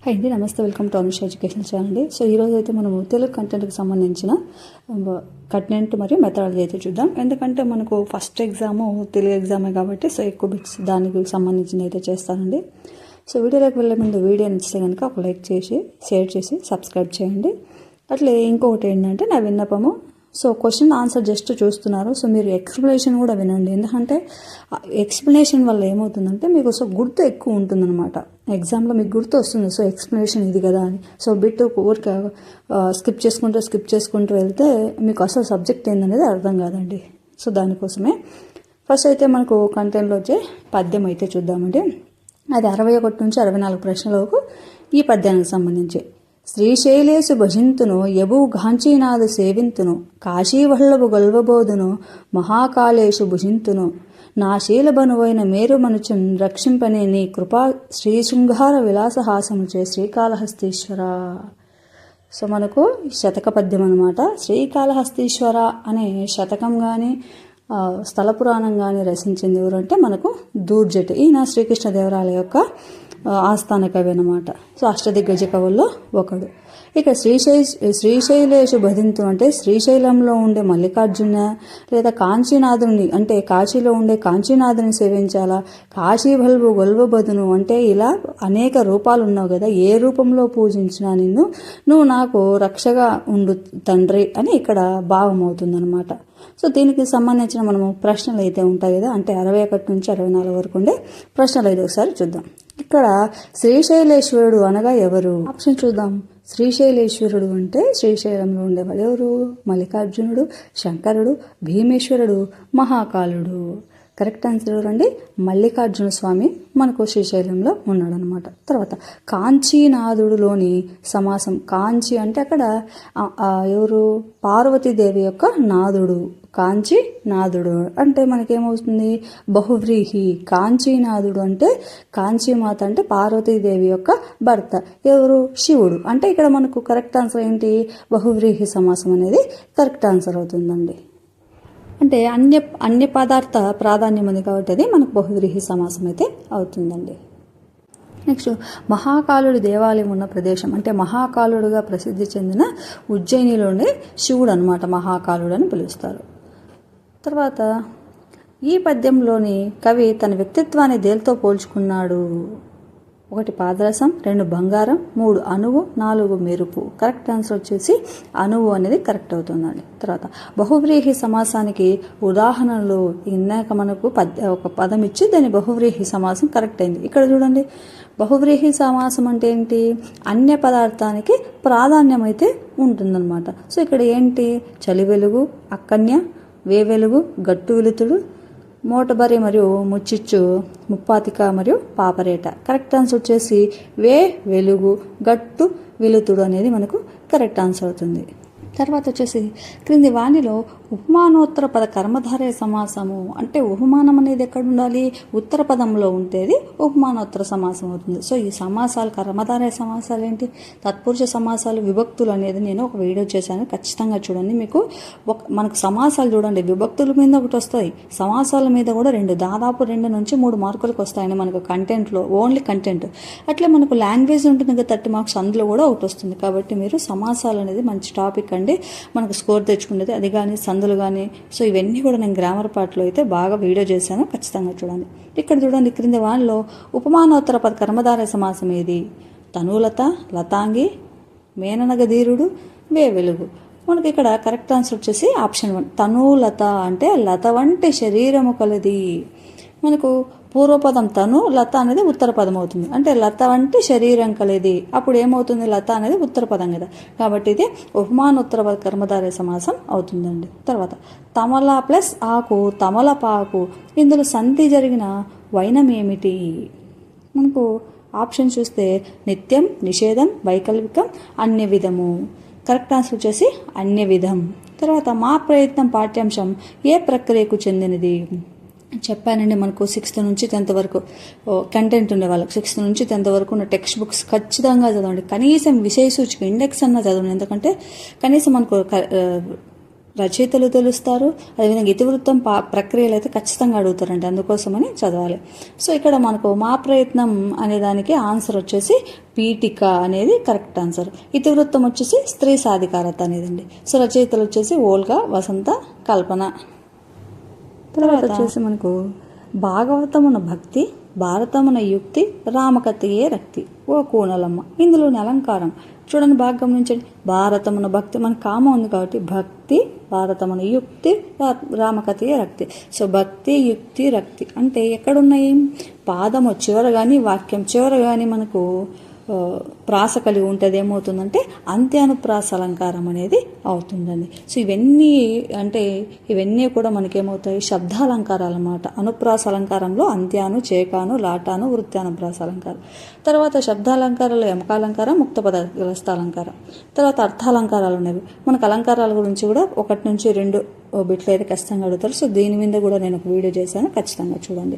Hi అండి, నమస్తే. Welcome to Anusha education channel అండి. సో ఈరోజు అయితే మనము తెలుగు కంటెంట్కి సంబంధించిన కంటెంట్ మరియు మెథడాలజీ అయితే చూద్దాం. ఎందుకంటే మనకు ఫస్ట్ ఎగ్జాము తెలుగు ఎగ్జామే కాబట్టి సో ఎక్కువ బిట్స్ దానికి సంబంధించింది అయితే చేస్తానండి. సో వీడియోలోకి వెళ్ళే ముందు వీడియో నచ్చితే కనుక ఒక లైక్ చేసి షేర్ చేసి సబ్స్క్రైబ్ చేయండి. అట్లే ఇంకొకటి ఏంటంటే నా విన్నపము, సో క్వశ్చన్ ఆన్సర్ జస్ట్ చూస్తున్నారు, సో మీరు ఎక్స్ప్లెనేషన్ కూడా వినండి. ఎందుకంటే ఎక్స్ప్లెనేషన్ వల్ల ఏమవుతుందంటే మీకు సో గుర్తు ఎక్కువ ఉంటుందన్నమాట. ఎగ్జామ్లో మీకు గుర్తు వస్తుంది, సో ఎక్స్ప్లెనేషన్ ఇది కదా అని. సో బిట్ ఊరికే స్కిప్ చేసుకుంటూ వెళ్తే మీకు అసలు సబ్జెక్ట్ ఏందనేది అర్థం కాదండి. సో దానికోసమే ఫస్ట్ అయితే మనకు కంటెంట్లో వచ్చే పద్యం అయితే చూద్దామండి. అది 61 నుంచి 64 ప్రశ్నల వరకు ఈ పద్యానికి సంబంధించి. శ్రీశైలేశు భజింతును యభు ఘాంచీనాథు సేవింతును కాశీవల్లభు గొల్వబోధును మహాకాళేశు భుజింతును నా శీలబనువైన మేరు మనుచున్ రక్షింపనే నీ కృపా శ్రీశృంగార విలాసహాసముచే శ్రీకాళహస్తీశ్వర. సో మనకు శతక పద్యం అనమాట. శ్రీకాళహస్తీశ్వర అనే శతకం కానీ స్థల పురాణం కానీ రచించింది ఎవరంటే మనకు దూర్జటి. ఈయన శ్రీకృష్ణదేవరాయల యొక్క ఆస్థాన కవి అనమాట. సో అష్టదిగ్గజ కవుల్లో ఒకడు. ఇక శ్రీశైలేశు భజింతు అంటే శ్రీశైలంలో ఉండే మల్లికార్జున లేదా కాంచీనాథుని అంటే కాశీలో ఉండే కాంచీనాథుని సేవించాలా. కాశీవల్భు గొల్వబదును అంటే ఇలా అనేక రూపాలు ఉన్నావు కదా, ఏ రూపంలో పూజించినా నువ్వు నాకు రక్షగా ఉండు తండ్రి అని ఇక్కడ భావం అవుతుందన్నమాట. సో దీనికి సంబంధించిన మనము ప్రశ్నలు అయితే ఉంటాయి కదా, అంటే 61 నుంచి 64 వరకు ఉండే ప్రశ్నలు అయితే ఒకసారి చూద్దాం. ఇక్కడ శ్రీశైలేశ్వరుడు అనగా ఎవరు? ఆప్షన్ చూద్దాం. శ్రీశైలేశ్వరుడు అంటే శ్రీశైలంలో ఉండేవాడు ఎవరు? మల్లికార్జునుడు, శంకరుడు, భీమేశ్వరుడు, మహాకాలుడు. కరెక్ట్ ఆన్సర్ ఎవరండి? మల్లికార్జున స్వామి మనకు శ్రీశైలంలో ఉన్నాడనమాట. తర్వాత కాంచీనాథుడులోని సమాసం. కాంచి అంటే అక్కడ ఎవరు? పార్వతీదేవి యొక్క నాథుడు. కాంచీ నాథుడు అంటే మనకేమవుతుంది? బహువ్రీహి. కాంచీనాథుడు అంటే కాంచీమాత అంటే పార్వతీదేవి యొక్క భర్త. ఎవరు? శివుడు. అంటే ఇక్కడ మనకు కరెక్ట్ ఆన్సర్ ఏంటి? బహువ్రీహి సమాసం అనేది కరెక్ట్ ఆన్సర్ అవుతుందండి. అంటే అన్య పదార్థ ప్రాధాన్యం ఉంది కాబట్టి అది మనకు బహువ్రీహి సమాసం అయితే అవుతుందండి. నెక్స్ట్ మహాకాలుడి దేవాలయం ఉన్న ప్రదేశం. అంటే మహాకాలుడుగా ప్రసిద్ధి చెందిన ఉజ్జయినిలోనే శివుడు అనమాట మహాకాలుడు అని పిలుస్తారు. తర్వాత ఈ పద్యంలోని కవి తన వ్యక్తిత్వాన్ని దేనితో పోల్చుకున్నాడు? 1 పాదరసం, 2 బంగారం, 3 అణువు, 4 మెరుపు. కరెక్ట్ ఆన్సర్ వచ్చేసి అణువు అనేది కరెక్ట్ అవుతుందండి. తర్వాత బహువ్రీహి సమాసానికి ఉదాహరణలు ఇందాక మనకు ఒక పదం ఇచ్చి దాని బహువ్రీహి సమాసం కరెక్ట్ అయింది. ఇక్కడ చూడండి, బహువ్రీహి సమాసం అంటే ఏంటి? అన్య పదార్థానికి ప్రాధాన్యం అయితే ఉంటుందన్నమాట. సో ఇక్కడ ఏంటి? చలి వెలుగు, అక్కన్య, వే వెలుగు, గట్టు వెలుతుడు, మోటబరి మరియు ముచ్చిచ్చు, ముప్పాతిక మరియు పాపరేట. కరెక్ట్ ఆన్సర్ వచ్చేసి వే వెలుగు, గట్టు వెలుతుడు అనేది మనకు కరెక్ట్ ఆన్సర్ అవుతుంది. తర్వాత వచ్చేసి క్రింది వాణిలో ఉపమానోత్తర పద కర్మధారయ సమాసము. అంటే ఉపమానం అనేది ఎక్కడ ఉండాలి? ఉత్తర పదంలో ఉంటేది ఉపమానోత్తర సమాసం అవుతుంది. సో ఈ సమాసాలు కర్మధారయ సమాసాలు ఏంటి? తత్పురుష సమాసాలు, విభక్తులు అనేది నేను ఒక వీడియో చేశాను, ఖచ్చితంగా చూడండి. మీకు మనకు సమాసాలు చూడండి, విభక్తుల మీద ఒకటి వస్తాయి, సమాసాల మీద కూడా దాదాపు 2 నుంచి 3 మార్కులకు వస్తాయని మనకు కంటెంట్లో, ఓన్లీ కంటెంట్. అట్లే మనకు లాంగ్వేజ్ ఉంటుంది కదా 30 మార్క్స్, అందులో కూడా ఒకటి వస్తుంది. కాబట్టి మీరు సమాసాలు అనేది మంచి టాపిక్ అండి, మనకు స్కోర్ తెచ్చుకునేది అది కానీ సందులు కానీ. సో ఇవన్నీ కూడా నేను గ్రామర్ పార్ట్లో అయితే బాగా వీడియో చేశాను, ఖచ్చితంగా చూడండి. ఇక్కడ చూడండి, క్రింది వానిలో ఉపమానోత్తర పద కర్మధారయ సమాసం ఏది? తనులత, లతాంగి, మేననగధీరుడు, వే వెలుగు. మనకి ఇక్కడ కరెక్ట్ ఆన్సర్ వచ్చేసి ఆప్షన్ 1 తనులత అంటే లత వంటి శరీరము కలది. మనకు పూర్వపదం తను, లత అనేది ఉత్తర పదం అవుతుంది. అంటే లత వంటి శరీరం కలిది, అప్పుడు ఏమవుతుంది? లత అనేది ఉత్తర పదం కదా, కాబట్టి ఇది ఉపమానోత్తర పద కర్మధారయ సమాసం అవుతుందండి. తర్వాత తమల ప్లస్ ఆకు, తమలపాకు. ఇందులో సంధి జరిగిన వైనం ఏమిటి? మనకు ఆప్షన్ చూస్తే నిత్యం, నిషేధం, వైకల్పికం, అన్య విధము. కరెక్ట్ ఆన్సర్ వచ్చేసి అన్య విధం. తర్వాత మా ప్రయత్నం పాఠ్యాంశం ఏ ప్రక్రియకు చెందినది? చెప్పానండి, మనకు 6th నుంచి 10th వరకు కంటెంట్ ఉండే వాళ్ళకి 6th నుంచి 10th వరకు ఉన్న టెక్స్ట్ బుక్స్ ఖచ్చితంగా చదవండి. కనీసం విషయ సూచిక ఇండెక్స్ అన్నా చదవండి. ఎందుకంటే కనీసం మనకు రచయితలు తెలుస్తారు, అదేవిధంగా ఇతివృత్తం ప్రక్రియలు అయితే ఖచ్చితంగా అడుగుతారండి, అందుకోసమని చదవాలి. సో ఇక్కడ మనకు మా ప్రయత్నం అనే దానికి ఆన్సర్ వచ్చేసి పీఠిక అనేది కరెక్ట్ ఆన్సర్. ఇతివృత్తం వచ్చేసి స్త్రీ సాధికారత అనేదండి. సో రచయితలు వచ్చేసి ఓల్గా, వసంత, కల్పన. తర్వాత వచ్చేసి మనకు భాగవతమున భక్తి, భారతమున యుక్తి, రామకథయే రక్తి ఓ కూనలమ్మ. ఇందులోని అలంకారం చూడండి, బాగా గమనించండి. భారతమున భక్తి, మనకు కామ ఉంది కాబట్టి భక్తి, భారతమున యుక్తి, రామకథయే రక్తి. సో భక్తి, యుక్తి, రక్తి అంటే ఎక్కడున్నాయి? పాదము చివర కానీ వాక్యం చివర కానీ మనకు ప్రాస కలిగి ఉంటుంది. ఏమవుతుందంటే అంత్యానుప్రాస అలంకారం అనేది అవుతుందండి. సో ఇవన్నీ కూడా మనకేమవుతాయి? శబ్దాలంకారాలు అన్నమాట. అనుప్రాస అలంకారంలో అంత్యాను, చేకాను, లాటాను, వృత్యానుప్రాస అలంకారం. తర్వాత శబ్దాలంకారాలు యమకాలంకారం, ముక్త పదగ్రస్తాలంకారం. తర్వాత అర్థాలంకారాలు అనేవి. మనకు అలంకారాల గురించి కూడా 1 నుంచి 2 బిట్లు అయితే ఖచ్చితంగా అడుగుతారు. సో దీని మీద కూడా నేను ఒక వీడియో చేశాను, ఖచ్చితంగా చూడండి.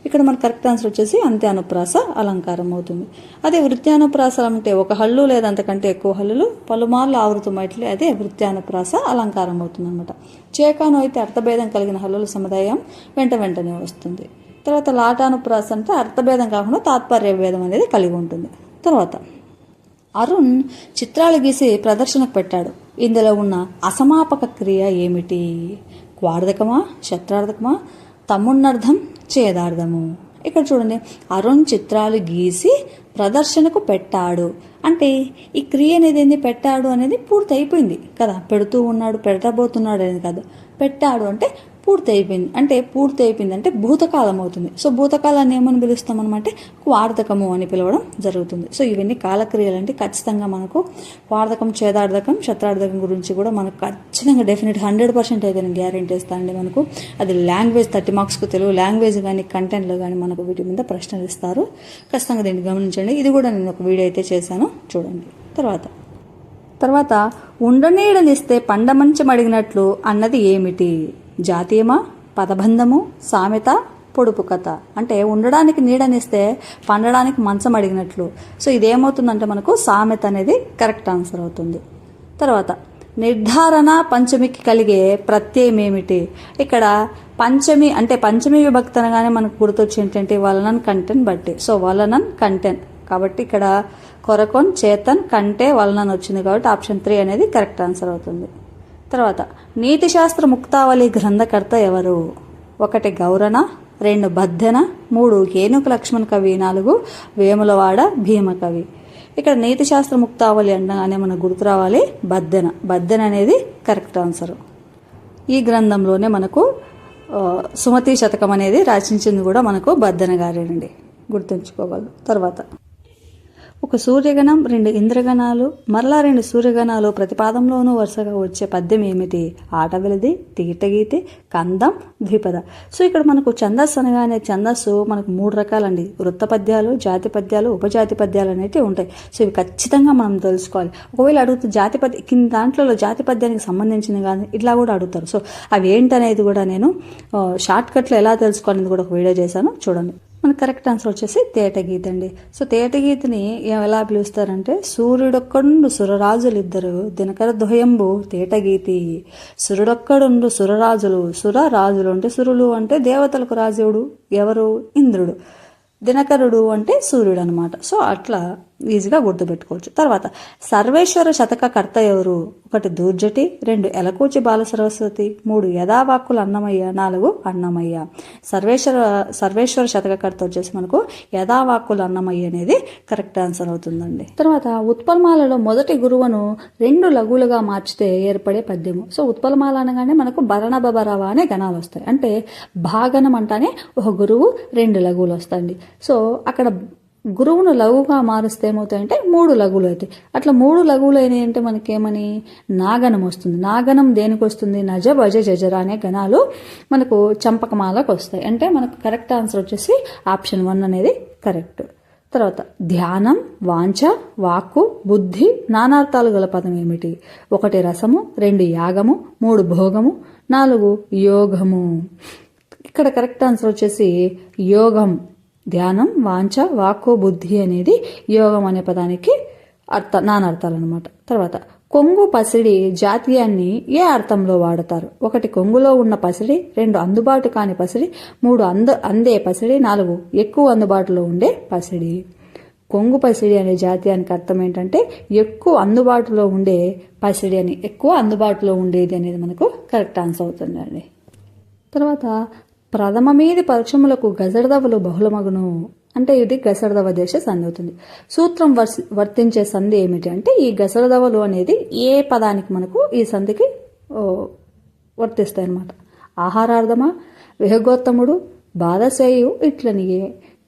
ఇక్కడ మన కరెక్ట్ ఆన్సర్ వచ్చేసి అంత్యానుప్రాస అలంకారం అవుతుంది. అదే వృత్యానుప్రాస అంటే ఒక హల్లు లేదా అంతకంటే ఎక్కువ హల్లులు పలుమార్లు ఆవృతమైట్లే అదే వృత్యానుప్రాస అలంకారం అవుతుంది అనమాట. చేకాను అయితే అర్థభేదం కలిగిన హల్లుల సముదాయం వెంటనే వస్తుంది. తర్వాత లాటానుప్రాస అంటే అర్థభేదం కాకుండా తాత్పర్య భేదం అనేది కలిగి ఉంటుంది. తర్వాత అరుణ్ చిత్రాలు గీసి ప్రదర్శనకు పెట్టాడు. ఇందులో ఉన్న అసమాపక క్రియ ఏమిటి? క్వార్థకమా, శత్రార్థకమా, తమ్మున్నర్థం, ఛేదార్థము. ఇక్కడ చూడండి, అరుణ్ చిత్రాలు గీసి ప్రదర్శనకు పెట్టాడు అంటే ఈ క్రియ అనేది పెట్టాడు అనేది పూర్తి అయిపోయింది కదా. పెడుతూ ఉన్నాడు, పెట్టబోతున్నాడు అనేది కాదు. పెట్టాడు అంటే పూర్తి అయిపోయింది. అంటే పూర్తి అయిపోయింది అంటే భూతకాలం అవుతుంది. సో భూతకాలాన్ని ఏమని పిలుస్తాం అనమాట? వార్ధకము అని పిలవడం జరుగుతుంది. సో ఇవన్నీ కాలక్రియలు అంటే ఖచ్చితంగా మనకు వార్ధకం, ఛేదార్థకం, శత్రార్థకం గురించి కూడా మనకు ఖచ్చితంగా డెఫినెట్ 100% అయితే నేను గ్యారెంటీ ఇస్తానండి. మనకు అది లాంగ్వేజ్ 30 మార్క్స్కు తెలుగు లాంగ్వేజ్ కానీ కంటెంట్లో కానీ మనకు వీటి మీద ప్రశ్నలు ఇస్తారు. ఖచ్చితంగా దీన్ని గమనించండి. ఇది కూడా నేను ఒక వీడియో అయితే చేశాను, చూడండి. తర్వాత ఉండనీడనిస్తే పండమంచం అడిగినట్లు అన్నది ఏమిటి? జాతీయమా, పదబంధము, సామెత, పొడుపు కథ. అంటే ఉండడానికి నీడనిస్తే పండడానికి మంచం అడిగినట్లు. సో ఇదేమవుతుందంటే మనకు సామెత అనేది కరెక్ట్ ఆన్సర్ అవుతుంది. తర్వాత నిర్ధారణ పంచమికి కలిగే ప్రత్యయం ఏమిటి? ఇక్కడ పంచమి అంటే పంచమి విభక్తి అనగానే మనకు గుర్తొచ్చి ఏంటంటే వలనన్ కంటెన్ బట్టి. సో వలనన్ కంటెన్ కాబట్టి ఇక్కడ కొరకొన్, చేతన్, కంటే, వలనన్ వచ్చింది కాబట్టి ఆప్షన్ 3 అనేది కరెక్ట్ ఆన్సర్ అవుతుంది. తర్వాత నీతిశాస్త్ర ముక్తావళి గ్రంథకర్త ఎవరు? 1 గౌరణ, 2 బద్దెన, 3 ఏనుక లక్ష్మణ్ కవి, 4 వేములవాడ భీమ కవి. ఇక్కడ నీతిశాస్త్ర ముక్తావళి అనగానే మనకు గుర్తు రావాలి బద్దెన అనేది కరెక్ట్ ఆన్సర్. ఈ గ్రంథంలోనే మనకు సుమతి శతకం అనేది రచించింది కూడా మనకు బద్దెన గారేనండి, గుర్తుంచుకోగలరు. తర్వాత ఒక సూర్యగణం, 2 ఇంద్రగణాలు, మరలా 2 సూర్యగణాలు ప్రతిపాదంలోనూ వరుసగా వచ్చే పద్యం ఏమిటి? ఆటవిలది, తీటగీతి, కందం, ద్విపద. సో ఇక్కడ మనకు ఛందస్సు అనగానే ఛందస్సు మనకు 3 రకాలండి. వృత్త పద్యాలు, జాతి పద్యాలు, ఉపజాతి పద్యాలు అనేవి ఉంటాయి. సో ఇవి ఖచ్చితంగా మనం తెలుసుకోవాలి. ఒకవేళ అడుగుతూ కింద దాంట్లో జాతి పద్యానికి సంబంధించిన కానీ ఇట్లా కూడా అడుగుతారు. సో అవి ఏంటనేది కూడా నేను షార్ట్కట్లో ఎలా తెలుసుకోవాలనేది కూడా ఒక వీడియో చేశాను, చూడండి. మనకు కరెక్ట్ ఆన్సర్ వచ్చేసి తేటగీతి అండి. సో తేటగీతిని ఎలా పిలుస్తారంటే సూర్యుడొక్కడుండు సురరాజులిద్దరు దినకర ద్వయంబు తేటగీతి. సూర్యుడొక్కడుండు సురరాజులు అంటే సురులు అంటే దేవతలకు రాజుడు ఎవరు? ఇంద్రుడు. దినకరుడు అంటే సూర్యుడు అనమాట. సో అట్లా ఈజీగా గుర్తుపెట్టుకోవచ్చు. తర్వాత సర్వేశ్వర శతక కర్త ఎవరు? 1 దూర్జటి, 2 ఎలకూచి బాల సరస్వతి, 3 యథావాక్కుల అన్నమయ్య, 4 అన్నమయ్య. సర్వేశ్వర శతక కర్త వచ్చేసి మనకు యథావాక్కుల అన్నమయ్య అనేది కరెక్ట్ ఆన్సర్ అవుతుందండి. తర్వాత ఉత్పలమాలలో మొదటి గురువును 2 లఘువులుగా మార్చితే ఏర్పడే పద్యము. సో ఉత్పలమాల అనగానే మనకు భరణబరవ అనే గణాలు వస్తాయి. అంటే భాగనం అంటానే ఒక గురువు 2 లఘువులు వస్తాయండి. సో అక్కడ గురువును లఘువుగా మారుస్తే ఏమవుతాయంటే 3 లఘువులు అవుతాయి. అట్లా 3 లఘువులు అయినాయి అంటే మనకేమని నాగనం వస్తుంది. నాగనం దేనికి వస్తుంది? నజ, భజ, జజర అనే గణాలు మనకు చంపకమాలకు వస్తాయి. అంటే మనకు కరెక్ట్ ఆన్సర్ వచ్చేసి ఆప్షన్ 1 అనేది కరెక్ట్. తర్వాత ధ్యానం, వాంఛ, వాక్కు, బుద్ధి నానార్థాలు గల పదం ఏమిటి? 1 రసము, 2 యాగము, 3 భోగము, 4 యోగము. ఇక్కడ కరెక్ట్ ఆన్సర్ వచ్చేసి యోగం. ధ్యానం, వాంఛ, వాక్కు, బుద్ధి అనేది యోగం అనే పదానికి నానార్థాలు అనమాట. తర్వాత కొంగు పసిడి జాతీయాన్ని ఏ అర్థంలో వాడతారు? 1 కొంగులో ఉన్న పసిడి, 2 అందుబాటు కాని పసిడి, 3 అందే పసిడి, 4 ఎక్కువ అందుబాటులో ఉండే పసిడి. కొంగు పసిడి అనే జాతీయానికి అర్థం ఏంటంటే ఎక్కువ అందుబాటులో ఉండే పసిడి అని, ఎక్కువ అందుబాటులో ఉండేది అనేది మనకు కరెక్ట్ ఆన్సర్ అవుతుందండి. తర్వాత ప్రథమ మీది పరుషములకు గజడదవలు బహుళమగును అంటే ఇది గసడదవ దేశ సంధి అవుతుంది. సూత్రం వర్తించే సంధి ఏమిటి అంటే ఈ గసడదవలు అనేది ఏ పదానికి మనకు ఈ సంధికి వర్తిస్తాయి అన్నమాట. ఆహారార్థమా, విహగోత్తముడు, బాధసేయు ఇట్లనియే.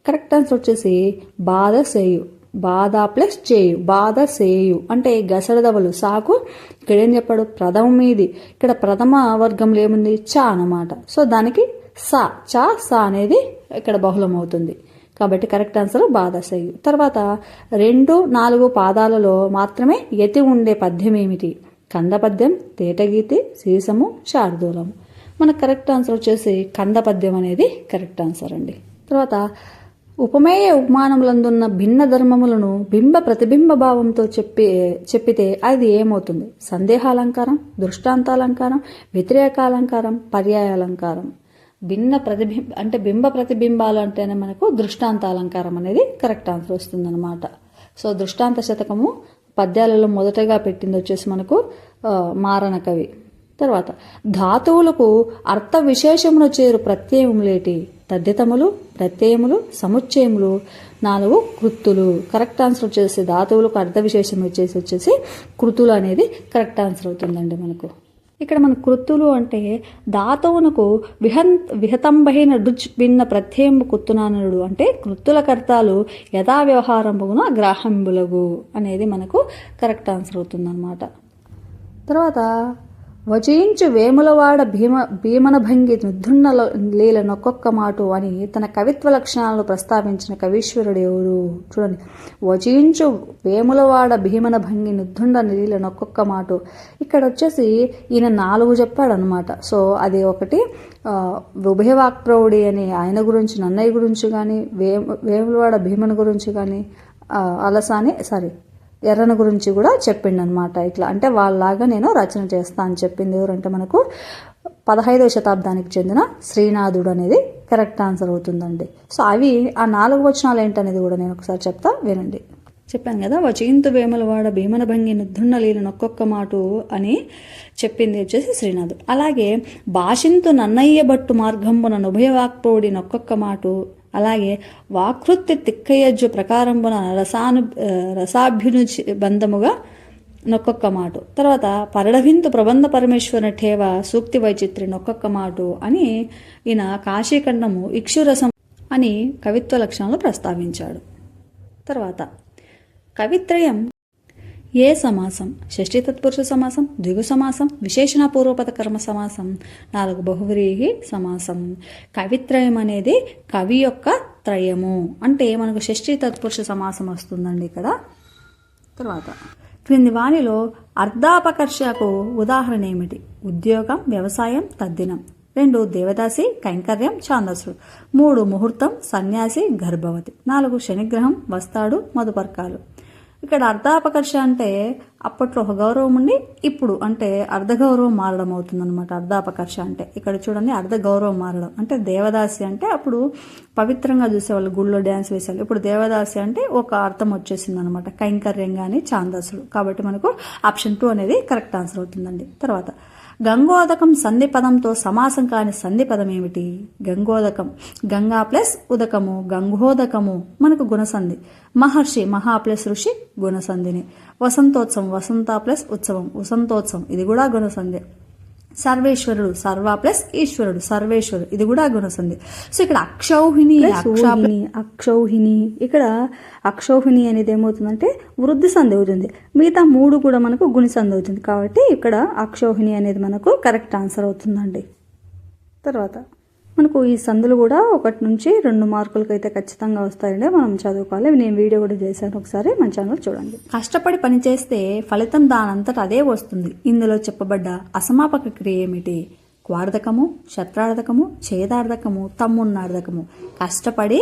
కరెక్ట్ ఆన్సర్ వచ్చేసి బాధసేయు, బాధ ప్లస్ చేయు, బాధసేయు అంటే గసడదవలు సాకు. ఇక్కడ ఏం చెప్పాడు? ప్రథమ మీది, ఇక్కడ ప్రథమ వర్గంలో ఏముంది? చా అన్నమాట. సో దానికి సా, చా సా అనేది ఇక్కడ బహుళం అవుతుంది. కాబట్టి కరెక్ట్ ఆన్సర్ బాధసేయు. తర్వాత 2, 4 పాదాలలో మాత్రమే యతి ఉండే పద్యం ఏమిటి? కందపద్యం, తేటగీతి, సీసము, శార్దూలము. మన కరెక్ట్ ఆన్సర్ వచ్చేసి కందపద్యం అనేది కరెక్ట్ ఆన్సర్ అండి. తర్వాత ఉపమేయ ఉపమానములందున్న భిన్న ధర్మములను బింబ ప్రతిబింబ భావంతో చెప్పితే అది ఏమవుతుంది? సందేహాలంకారం, దృష్టాంతాలంకారం, వ్యతిరేకాలంకారం, పర్యాయాలంకారం. భిన్న ప్రతిబింబ అంటే బింబ ప్రతిబింబాలు అంటేనే మనకు దృష్టాంతాలంకారం అనేది కరెక్ట్ ఆన్సర్ వస్తుందన్నమాట. సో దృష్టాంత శతకము పద్యాలలో మొదటగా పెట్టింది వచ్చేసి మనకు మారణ కవి. తర్వాత ధాతువులకు అర్థ విశేషమును చేరు ప్రత్యయములేటి? తద్దితములు, ప్రత్యయములు, సముచ్చయములు, 4 కృత్తులు. కరెక్ట్ ఆన్సర్ వచ్చేసి ధాతువులకు అర్థ విశేషం వచ్చేసి కృతులు అనేది కరెక్ట్ ఆన్సర్ అవుతుందండి మనకు. ఇక్కడ మన కృత్తులు అంటే ధాతువునకు విహతంబైన డుచ్ భిన్న ప్రత్యయము కుత్తునానుడు అంటే కృత్తుల కర్తాలు యథా వ్యవహారంబున గ్రాహంబులగు అనేది మనకు కరెక్ట్ ఆన్సర్ అవుతుందన్నమాట. తర్వాత వచించు వేములవాడ భీమనభంగి నిర్ధున్న లీల నొక్కొక్క మాటు అని తన కవిత్వ లక్షణాలను ప్రస్తావించిన కవీశ్వరుడు ఎవరు? చూడండి, వచించు వేములవాడ భీమనభంగి నిర్ధుండ లీల నొక్కొక్క మాటు. ఇక్కడ వచ్చేసి ఈయన 4 చెప్పాడు అనమాట. సో అది ఒకటి ఉభయవాక్ప్రౌఢి అని ఆయన గురించి, నన్నయ్య గురించి కానీ, వేములవాడ భీమన గురించి కానీ, ఎర్రన గురించి కూడా చెప్పిండు అనమాట. ఇట్లా అంటే వాళ్ళలాగా నేను రచన చేస్తా అని చెప్పింది ఎవరంటే మనకు 15వ శతాబ్దానికి చెందిన శ్రీనాథుడు అనేది కరెక్ట్ ఆన్సర్ అవుతుందండి. సో అవి ఆ 4 వచనాలు ఏంటనేది కూడా నేను ఒకసారి చెప్తా, వినండి. చెప్పాను కదా, వచింతు వేములవాడ భీమన భంగి నిర్ధున్న లీల నొక్కొక్క మాటు అని చెప్పింది వచ్చేసి శ్రీనాథుడు. అలాగే భాషింతు నన్నయ్య భట్టు మార్గంబున ఉభయవాక్ప్రౌఢి నొక్కొక్క మాటు. అలాగే వాకృత్తి తిక్కయజ్జు ప్రకారంబున రసాభ్యునుచి బంధముగా నొక్కొక్క మాటు. తర్వాత పరడవింతు ప్రబంధ పరమేశ్వర ఠేవ సూక్తి వైచిత్రి నొక్కొక్క మాటు అని ఈయన కాశీఖండము ఇక్షురసం అని కవిత్వ లక్షణాలు ప్రస్తావించాడు. తర్వాత కవిత్రయం ఏ సమాసం? షష్ఠీ తత్పురుష సమాసం, ద్విగు సమాసం, విశేషణ పూర్వపద కర్మ సమాసం, 4 బహువ్రీహి సమాసం. కవిత్రయం అనేది కవి యొక్క త్రయము అంటే మనకు షష్ఠీ తత్పురుష సమాసం వస్తుందండి ఇక్కడ. తర్వాత క్రింది వాణిలో అర్ధాపకర్షకు ఉదాహరణ ఏమిటి? ఉద్యోగం, వ్యవసాయం, తద్దినం. 2 దేవదాసి, కైంకర్యం, ఛాందసుడు. 3 ముహూర్తం, సన్యాసి, గర్భవతి. 4 శనిగ్రహం, వస్తాడు, మధుపర్కాలు. ఇక్కడ అర్ధాపకర్ష అంటే అప్పట్లో ఒక గౌరవం ఉండి ఇప్పుడు అంటే అర్ధగౌరవం మారడం అవుతుందన్నమాట. అర్ధాపకర్ష అంటే ఇక్కడ చూడండి, అర్ధ గౌరవం మారడం అంటే దేవదాసి అంటే అప్పుడు పవిత్రంగా చూసేవాళ్ళు, గుళ్ళో డ్యాన్స్ వేసేవాళ్ళు. ఇప్పుడు దేవదాసి అంటే ఒక అర్థం వచ్చేసింది అనమాట, కైంకర్యం కానీ ఛాందసులు. కాబట్టి మనకు ఆప్షన్ 2 అనేది కరెక్ట్ ఆన్సర్ అవుతుందండి. తర్వాత గంగోదకం సంధి పదంతో సమాసం కాని సంధి పదం ఏమిటి? గంగోదకం, గంగా ప్లస్ ఉదకము, గంగోదకము మనకు గుణసంధి. మహర్షి, మహా ప్లస్ ఋషి గుణసంధిని. వసంతోత్సవం, వసంత ప్లస్ ఉత్సవం, వసంతోత్సవం ఇది కూడా గుణసంధి. సర్వేశ్వరుడు, సర్వ ప్లస్ ఈశ్వరుడు, సర్వేశ్వరుడు ఇది కూడా గుణసంధి. సో ఇక్కడ అక్షౌహిణి, అక్షౌహిణి ఇక్కడ అక్షౌహిణి అనేది ఏమవుతుందంటే వృద్ధి సంధి అవుతుంది. మిగతా 3 కూడా మనకు గుణి సంధి అవుతుంది. కాబట్టి ఇక్కడ అక్షౌహిణి అనేది మనకు కరెక్ట్ ఆన్సర్ అవుతుందండి. తర్వాత మనకు ఈ సందులు కూడా 1 నుంచి 2 మార్కులకి అయితే ఖచ్చితంగా వస్తాయండి, మనం చదువుకోవాలి. నేను వీడియో కూడా చేశాను, ఒకసారి మన ఛానల్ చూడండి. కష్టపడి పని చేస్తే ఫలితం దానంతట అదే వస్తుంది. ఇందులో చెప్పబడ్డ అసమాపక క్రియ ఏమిటి? క్వార్థకము, శత్రార్థకము, ఛేదార్థకము, తమ్మున్నార్థకము. కష్టపడి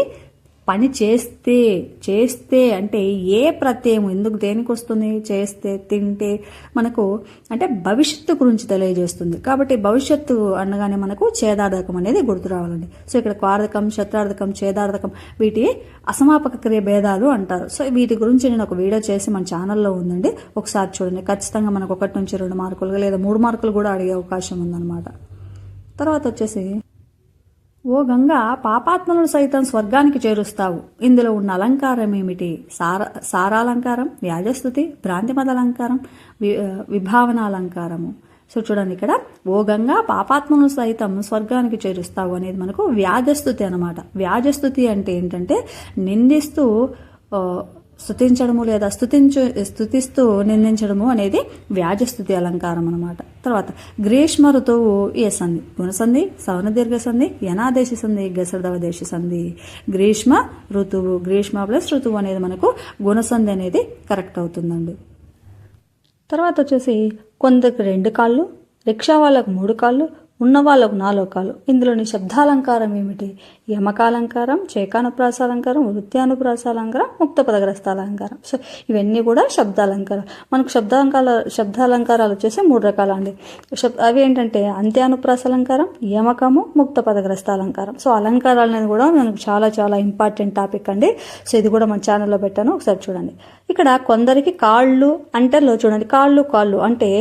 పని చేస్తే అంటే ఏ ప్రత్యయం ఎందుకు దేనికి వస్తుంది, చేస్తే, తింటే మనకు అంటే భవిష్యత్తు గురించి తెలియజేస్తుంది. కాబట్టి భవిష్యత్తు అనగానే మనకు ఛేదార్థకం అనేది గుర్తు రావాలండి. సో ఇక్కడ క్వార్థకం, శత్రార్థకం, ఛేదార్థకం వీటి అసమాపక క్రియ భేదాలు అంటారు. సో వీటి గురించి నేను ఒక వీడియో చేసి మన ఛానల్లో ఉందండి, ఒకసారి చూడండి. ఖచ్చితంగా మనకు 1 నుంచి 2 మార్కులు లేదా 3 మార్కులు కూడా అడిగే అవకాశం ఉందన్నమాట. తర్వాత వచ్చేసి ఓ గంగా పాపాత్మలను సైతం స్వర్గానికి చేరుస్తావు. ఇందులో ఉన్న అలంకారం ఏమిటి? సారాలంకారం, వ్యాజస్థుతి, భ్రాంతిమద అలంకారం, విభావన అలంకారము. సో చూడండి, ఇక్కడ ఓ గంగా పాపాత్మలను సైతం స్వర్గానికి చేరుస్తావు అనేది మనకు వ్యాజస్థుతి అనమాట. వ్యాజస్థుతి అంటే ఏంటంటే నిందిస్తూ స్తుతించడము లేదా స్తుతిస్తూ నిందించడము అనేది వ్యాజస్థుతి అలంకారం అనమాట. తర్వాత గ్రీష్మ ఋతువు ఏ సంధి? గుణసంధి, సవర్ణ దీర్ఘ సంధి, యనాదేశ సంధి, గసర్దవదేశ సంధి. గ్రీష్మ ఋతువు, గ్రీష్మ ప్లస్ ఋతువు అనేది మనకు గుణసంధి అనేది కరెక్ట్ అవుతుందండి. తర్వాత వచ్చేసి కొందరికి 2 కాళ్ళు, రిక్షా వాళ్ళకు 3 కాళ్ళు, ఉన్న వాళ్ళకు 4 కాళ్ళు. ఇందులోని శబ్దాలంకారం ఏమిటి? యమకాలంకారం, చేకానుప్రాసాలంకారం, వృత్యానుప్రాసాలంకారం, ముక్త పదగ్రస్తాలంకారం. సో ఇవన్నీ కూడా శబ్దాలంకారం. మనకు శబ్దాలంకారాలు వచ్చేసి 3 రకాలు అండి. అవి ఏంటంటే అంత్యానుప్రాసాలంకారం, యమకము, ముక్త పదగ్రస్తాలంకారం. సో అలంకారాలు అనేది కూడా మనకు చాలా చాలా ఇంపార్టెంట్ టాపిక్ అండి. సో ఇది కూడా మన ఛానల్లో పెట్టాను, ఒకసారి చూడండి. ఇక్కడ కొందరికి కాళ్ళు అంటే చూడండి, కాళ్ళు అంటే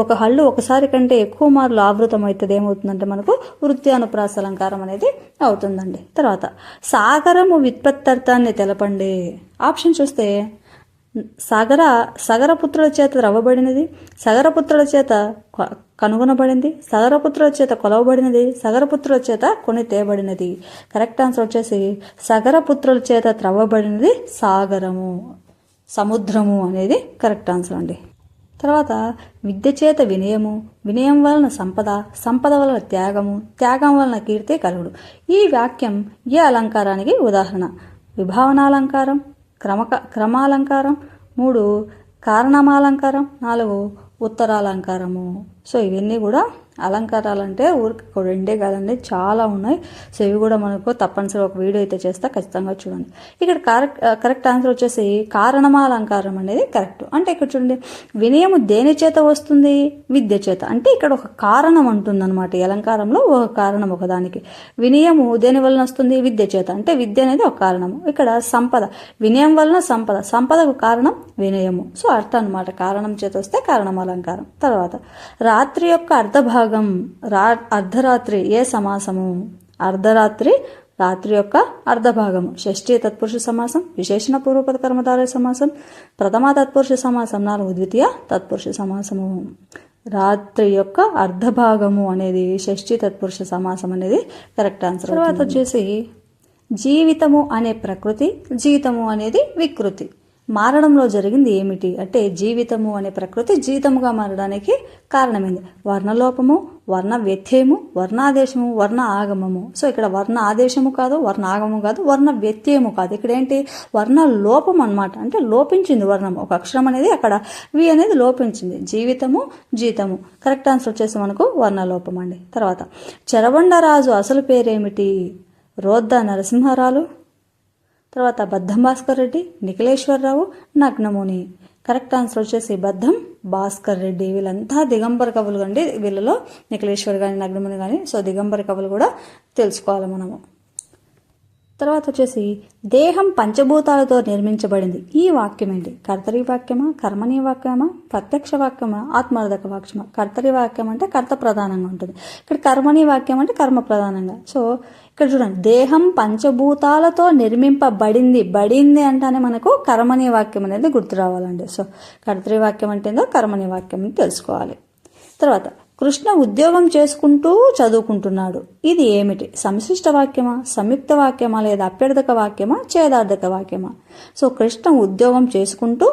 ఒక హళ్ళు ఒకసారి కంటే ఎక్కువ మార్లు ఆవృతం అవుతుంది. ఏమవుతుందంటే మనకు వృత్యానుప్రాస అలంకారం అనేది అవుతుందండి. తర్వాత సాగరము వ్యుత్పత్తార్థాన్ని తెలపండి. ఆప్షన్ చూస్తే సగరపుత్రుల చేత రవ్వబడినది, సగరపుత్రుల చేత కనుగొనబడింది, సగరపుత్రుల చేత కొలవబడినది, సగరపుత్రుల చేత కొని తేబడినది. కరెక్ట్ ఆన్సర్ వచ్చేసి సగరపుత్రుల చేత త్రవ్వబడినది సాగరము, సముద్రము అనేది కరెక్ట్ ఆన్సర్ అండి. తర్వాత విద్య చేత వినయము, వినయం వలన సంపద, సంపద వలన త్యాగము, త్యాగం వలన కీర్తి కలుగుడు. ఈ వాక్యం ఏ అలంకారానికి ఉదాహరణ? విభావనాలంకారం, క్రమాలంకారం, 3 కారణమాలంకారం, 4 ఉత్తరాలంకారము. సో ఇవన్నీ కూడా అలంకారాలు అంటే ఊరికి 2 కాదండి, చాలా ఉన్నాయి. సో ఇవి కూడా మనకు తప్పనిసరి ఒక వీడియో అయితే చేస్తా, ఖచ్చితంగా చూడండి. ఇక్కడ కరెక్ట్ ఆన్సర్ వచ్చేసి కారణమాలంకారం అనేది కరెక్ట్. అంటే ఇక్కడ చూడండి, వినయము దేని చేత వస్తుంది? విద్య చేత. అంటే ఇక్కడ ఒక కారణం ఉంటుందన్నమాట. ఈ అలంకారంలో ఒక కారణం ఒకదానికి. వినయము దేని వలన వస్తుంది? విద్య చేత. అంటే విద్య అనేది ఒక కారణము. ఇక్కడ సంపద, వినయం వలన సంపద, సంపదకు కారణం వినయము. సో అర్థం అనమాట, కారణం చేత వస్తే కారణమాలంకారం. తర్వాత రాత్రి యొక్క అర్ధభాగం, అర్ధరాత్రి ఏ సమాసము? అర్ధరాత్రి, రాత్రి యొక్క అర్ధభాగము. షష్ఠీ తత్పురుష సమాసం, విశేషణ పూర్వపద కర్మధారయ సమాసం, ప్రథమ తత్పురుష సమాసం, 4 ద్వితీయ తత్పురుష సమాసము. రాత్రి యొక్క అర్ధభాగము అనేది షష్ఠీ తత్పురుష సమాసం అనేది కరెక్ట్ ఆన్సర్. తర్వాత వచ్చేసి జీవితము అనే ప్రకృతి, జీవితము అనేది వికృతి. మారడంలో జరిగింది ఏమిటి అంటే జీవితము అనే ప్రకృతి జీవితముగా మారడానికి కారణమైంది వర్ణలోపము, వర్ణ వ్యత్యయము, వర్ణాదేశము, వర్ణ ఆగమము. సో ఇక్కడ వర్ణ ఆదేశము కాదు, వర్ణ ఆగమము కాదు, వర్ణ వ్యత్యయము కాదు. ఇక్కడ ఏంటి? వర్ణ లోపం అనమాట. అంటే లోపించింది వర్ణం, ఒక అక్షరం అనేది అక్కడ వి అనేది లోపించింది. జీవితము, జీతము. కరెక్ట్ ఆన్సర్ వచ్చేసి మనకు వర్ణలోపం అండి. తర్వాత చెరబండరాజు అసలు పేరేమిటి? రోద్ద నరసింహారాలు, తర్వాత బద్దం భాస్కర్ రెడ్డి, నిఖిలేశ్వరరావు, నగ్నముని. కరెక్ట్ ఆన్సర్ వచ్చేసి బద్దం భాస్కర్ రెడ్డి. వీళ్ళంతా దిగంబర కవులు అండి. వీళ్ళలో నిఖిలేశ్వర్ కానీ నగ్నముని కానీ. సో దిగంబర కవులు కూడా తెలుసుకోవాలి మనము. తర్వాత వచ్చేసి దేహం పంచభూతాలతో నిర్మించబడింది. ఈ వాక్యం ఏంటి? కర్తరి వాక్యమా, కర్మణీ వాక్యమా, ప్రత్యక్ష వాక్యమా, ఆత్మార్థక వాక్యమా? కర్తరి వాక్యం అంటే కర్త ప్రధానంగా ఉంటుంది. ఇక్కడ కర్మణీ వాక్యం అంటే కర్మ ప్రధానంగా. సో ఇక్కడ చూడండి, దేహం పంచభూతాలతో నిర్మింపబడింది. బడింది అంటేనే మనకు కర్మణీ వాక్యం అనేది గుర్తు రావాలండి. సో కర్తరి వాక్యం అంటే ఏందో కర్మణీ వాక్యం అని తెలుసుకోవాలి. తర్వాత కృష్ణ ఉద్యోగం చేసుకుంటూ చదువుకుంటున్నాడు. ఇది ఏమిటి? సంశిష్ట వాక్యమా, సంయుక్త వాక్యమా, లేదా అభ్యర్థక వాక్యమా, ఛేదార్థక వాక్యమా? సో కృష్ణ ఉద్యోగం చేసుకుంటూ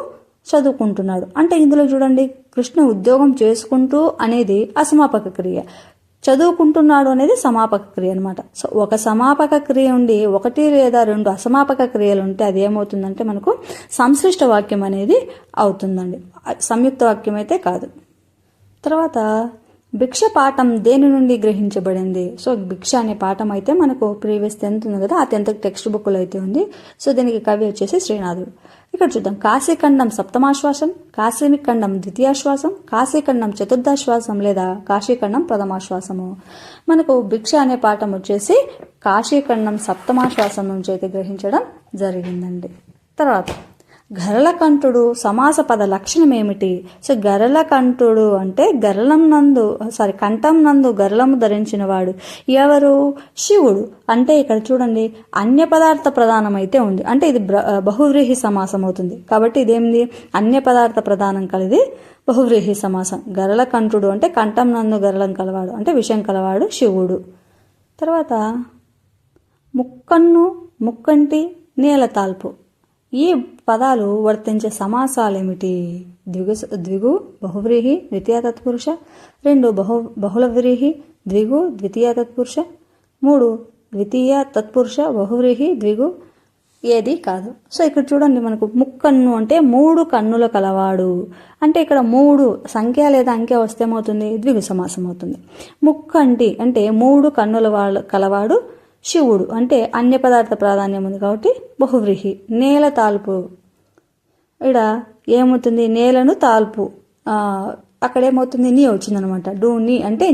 చదువుకుంటున్నాడు అంటే ఇందులో చూడండి, కృష్ణ ఉద్యోగం చేసుకుంటూ అనేది అసమాపక క్రియ, చదువుకుంటున్నాడు అనేది సమాపక క్రియ అనమాట. సో ఒక సమాపక క్రియ ఉండి 1 లేదా 2 అసమాపక క్రియలు ఉంటే అది ఏమవుతుందంటే మనకు సంశ్లిష్ట వాక్యం అనేది అవుతుందండి, సంయుక్త వాక్యం అయితే కాదు. తర్వాత భిక్ష పాఠం దేని నుండి గ్రహించబడింది? సో భిక్ష అనే పాఠం అయితే మనకు ప్రీవియస్ 10th ఉంది కదా, ఆ 10th టెక్స్ట్ బుక్లో అయితే ఉంది. సో దీనికి కవి వచ్చేసి శ్రీనాథుడు. ఇక్కడ చూద్దాం. కాశీఖండం సప్తమాశ్వాసం, కాశీఖండం ద్వితీయాశ్వాసం, కాశీఖండం చతుర్థాశ్వాసం లేదా కాశీఖండం ప్రథమాశ్వాసము. మనకు భిక్ష అనే పాఠం వచ్చేసి కాశీఖండం సప్తమాశ్వాసం నుంచి అయితే గ్రహించడం జరిగిందండి. తర్వాత గరళకంఠుడు సమాస పద లక్షణం ఏమిటి? సో గరళకంఠుడు అంటే కంఠం నందు గరళము ధరించిన వాడు ఎవరు? శివుడు. అంటే ఇక్కడ చూడండి, అన్య పదార్థ ప్రధానం అయితే ఉంది, అంటే ఇది బహువ్రీహి సమాసం అవుతుంది. కాబట్టి ఇదేంది? అన్య పదార్థ ప్రధానం కలిది బహువ్రీహి సమాసం. గరళకంఠుడు అంటే కంఠం నందు గరళం కలవాడు, అంటే విషయం కలవాడు శివుడు. తర్వాత ముక్కన్ను, ముక్కంటి, నేలతాల్పు ఈ పదాలు వర్తించే సమాసాలు ఏమిటి? ద్విగు బహువ్రీహి ద్వితీయ తత్పురుష, 2 బహుళవ్రీహి ద్విగు ద్వితీయ తత్పురుష, 3 ద్వితీయ తత్పురుష బహువ్రీహి ద్విగు ఏది కాదు. సో ఇక్కడ చూడండి, మనకు ముక్కన్ను అంటే 3 కన్నుల కలవాడు, అంటే ఇక్కడ 3 సంఖ్య లేదా అంకె వస్తే ఏమవుతుంది? ద్విగు సమాసం అవుతుంది. ముక్కంటి అంటే 3 కన్నుల కలవాడు శివుడు, అంటే అన్య పదార్థ ప్రాధాన్యం ఉంది కాబట్టి బహువ్రీహి. నేల తాల్పు, ఇక్కడ ఏమవుతుంది? నేలను తాల్పు, అక్కడ ఏమవుతుంది? నీ వచ్చిందనమాట.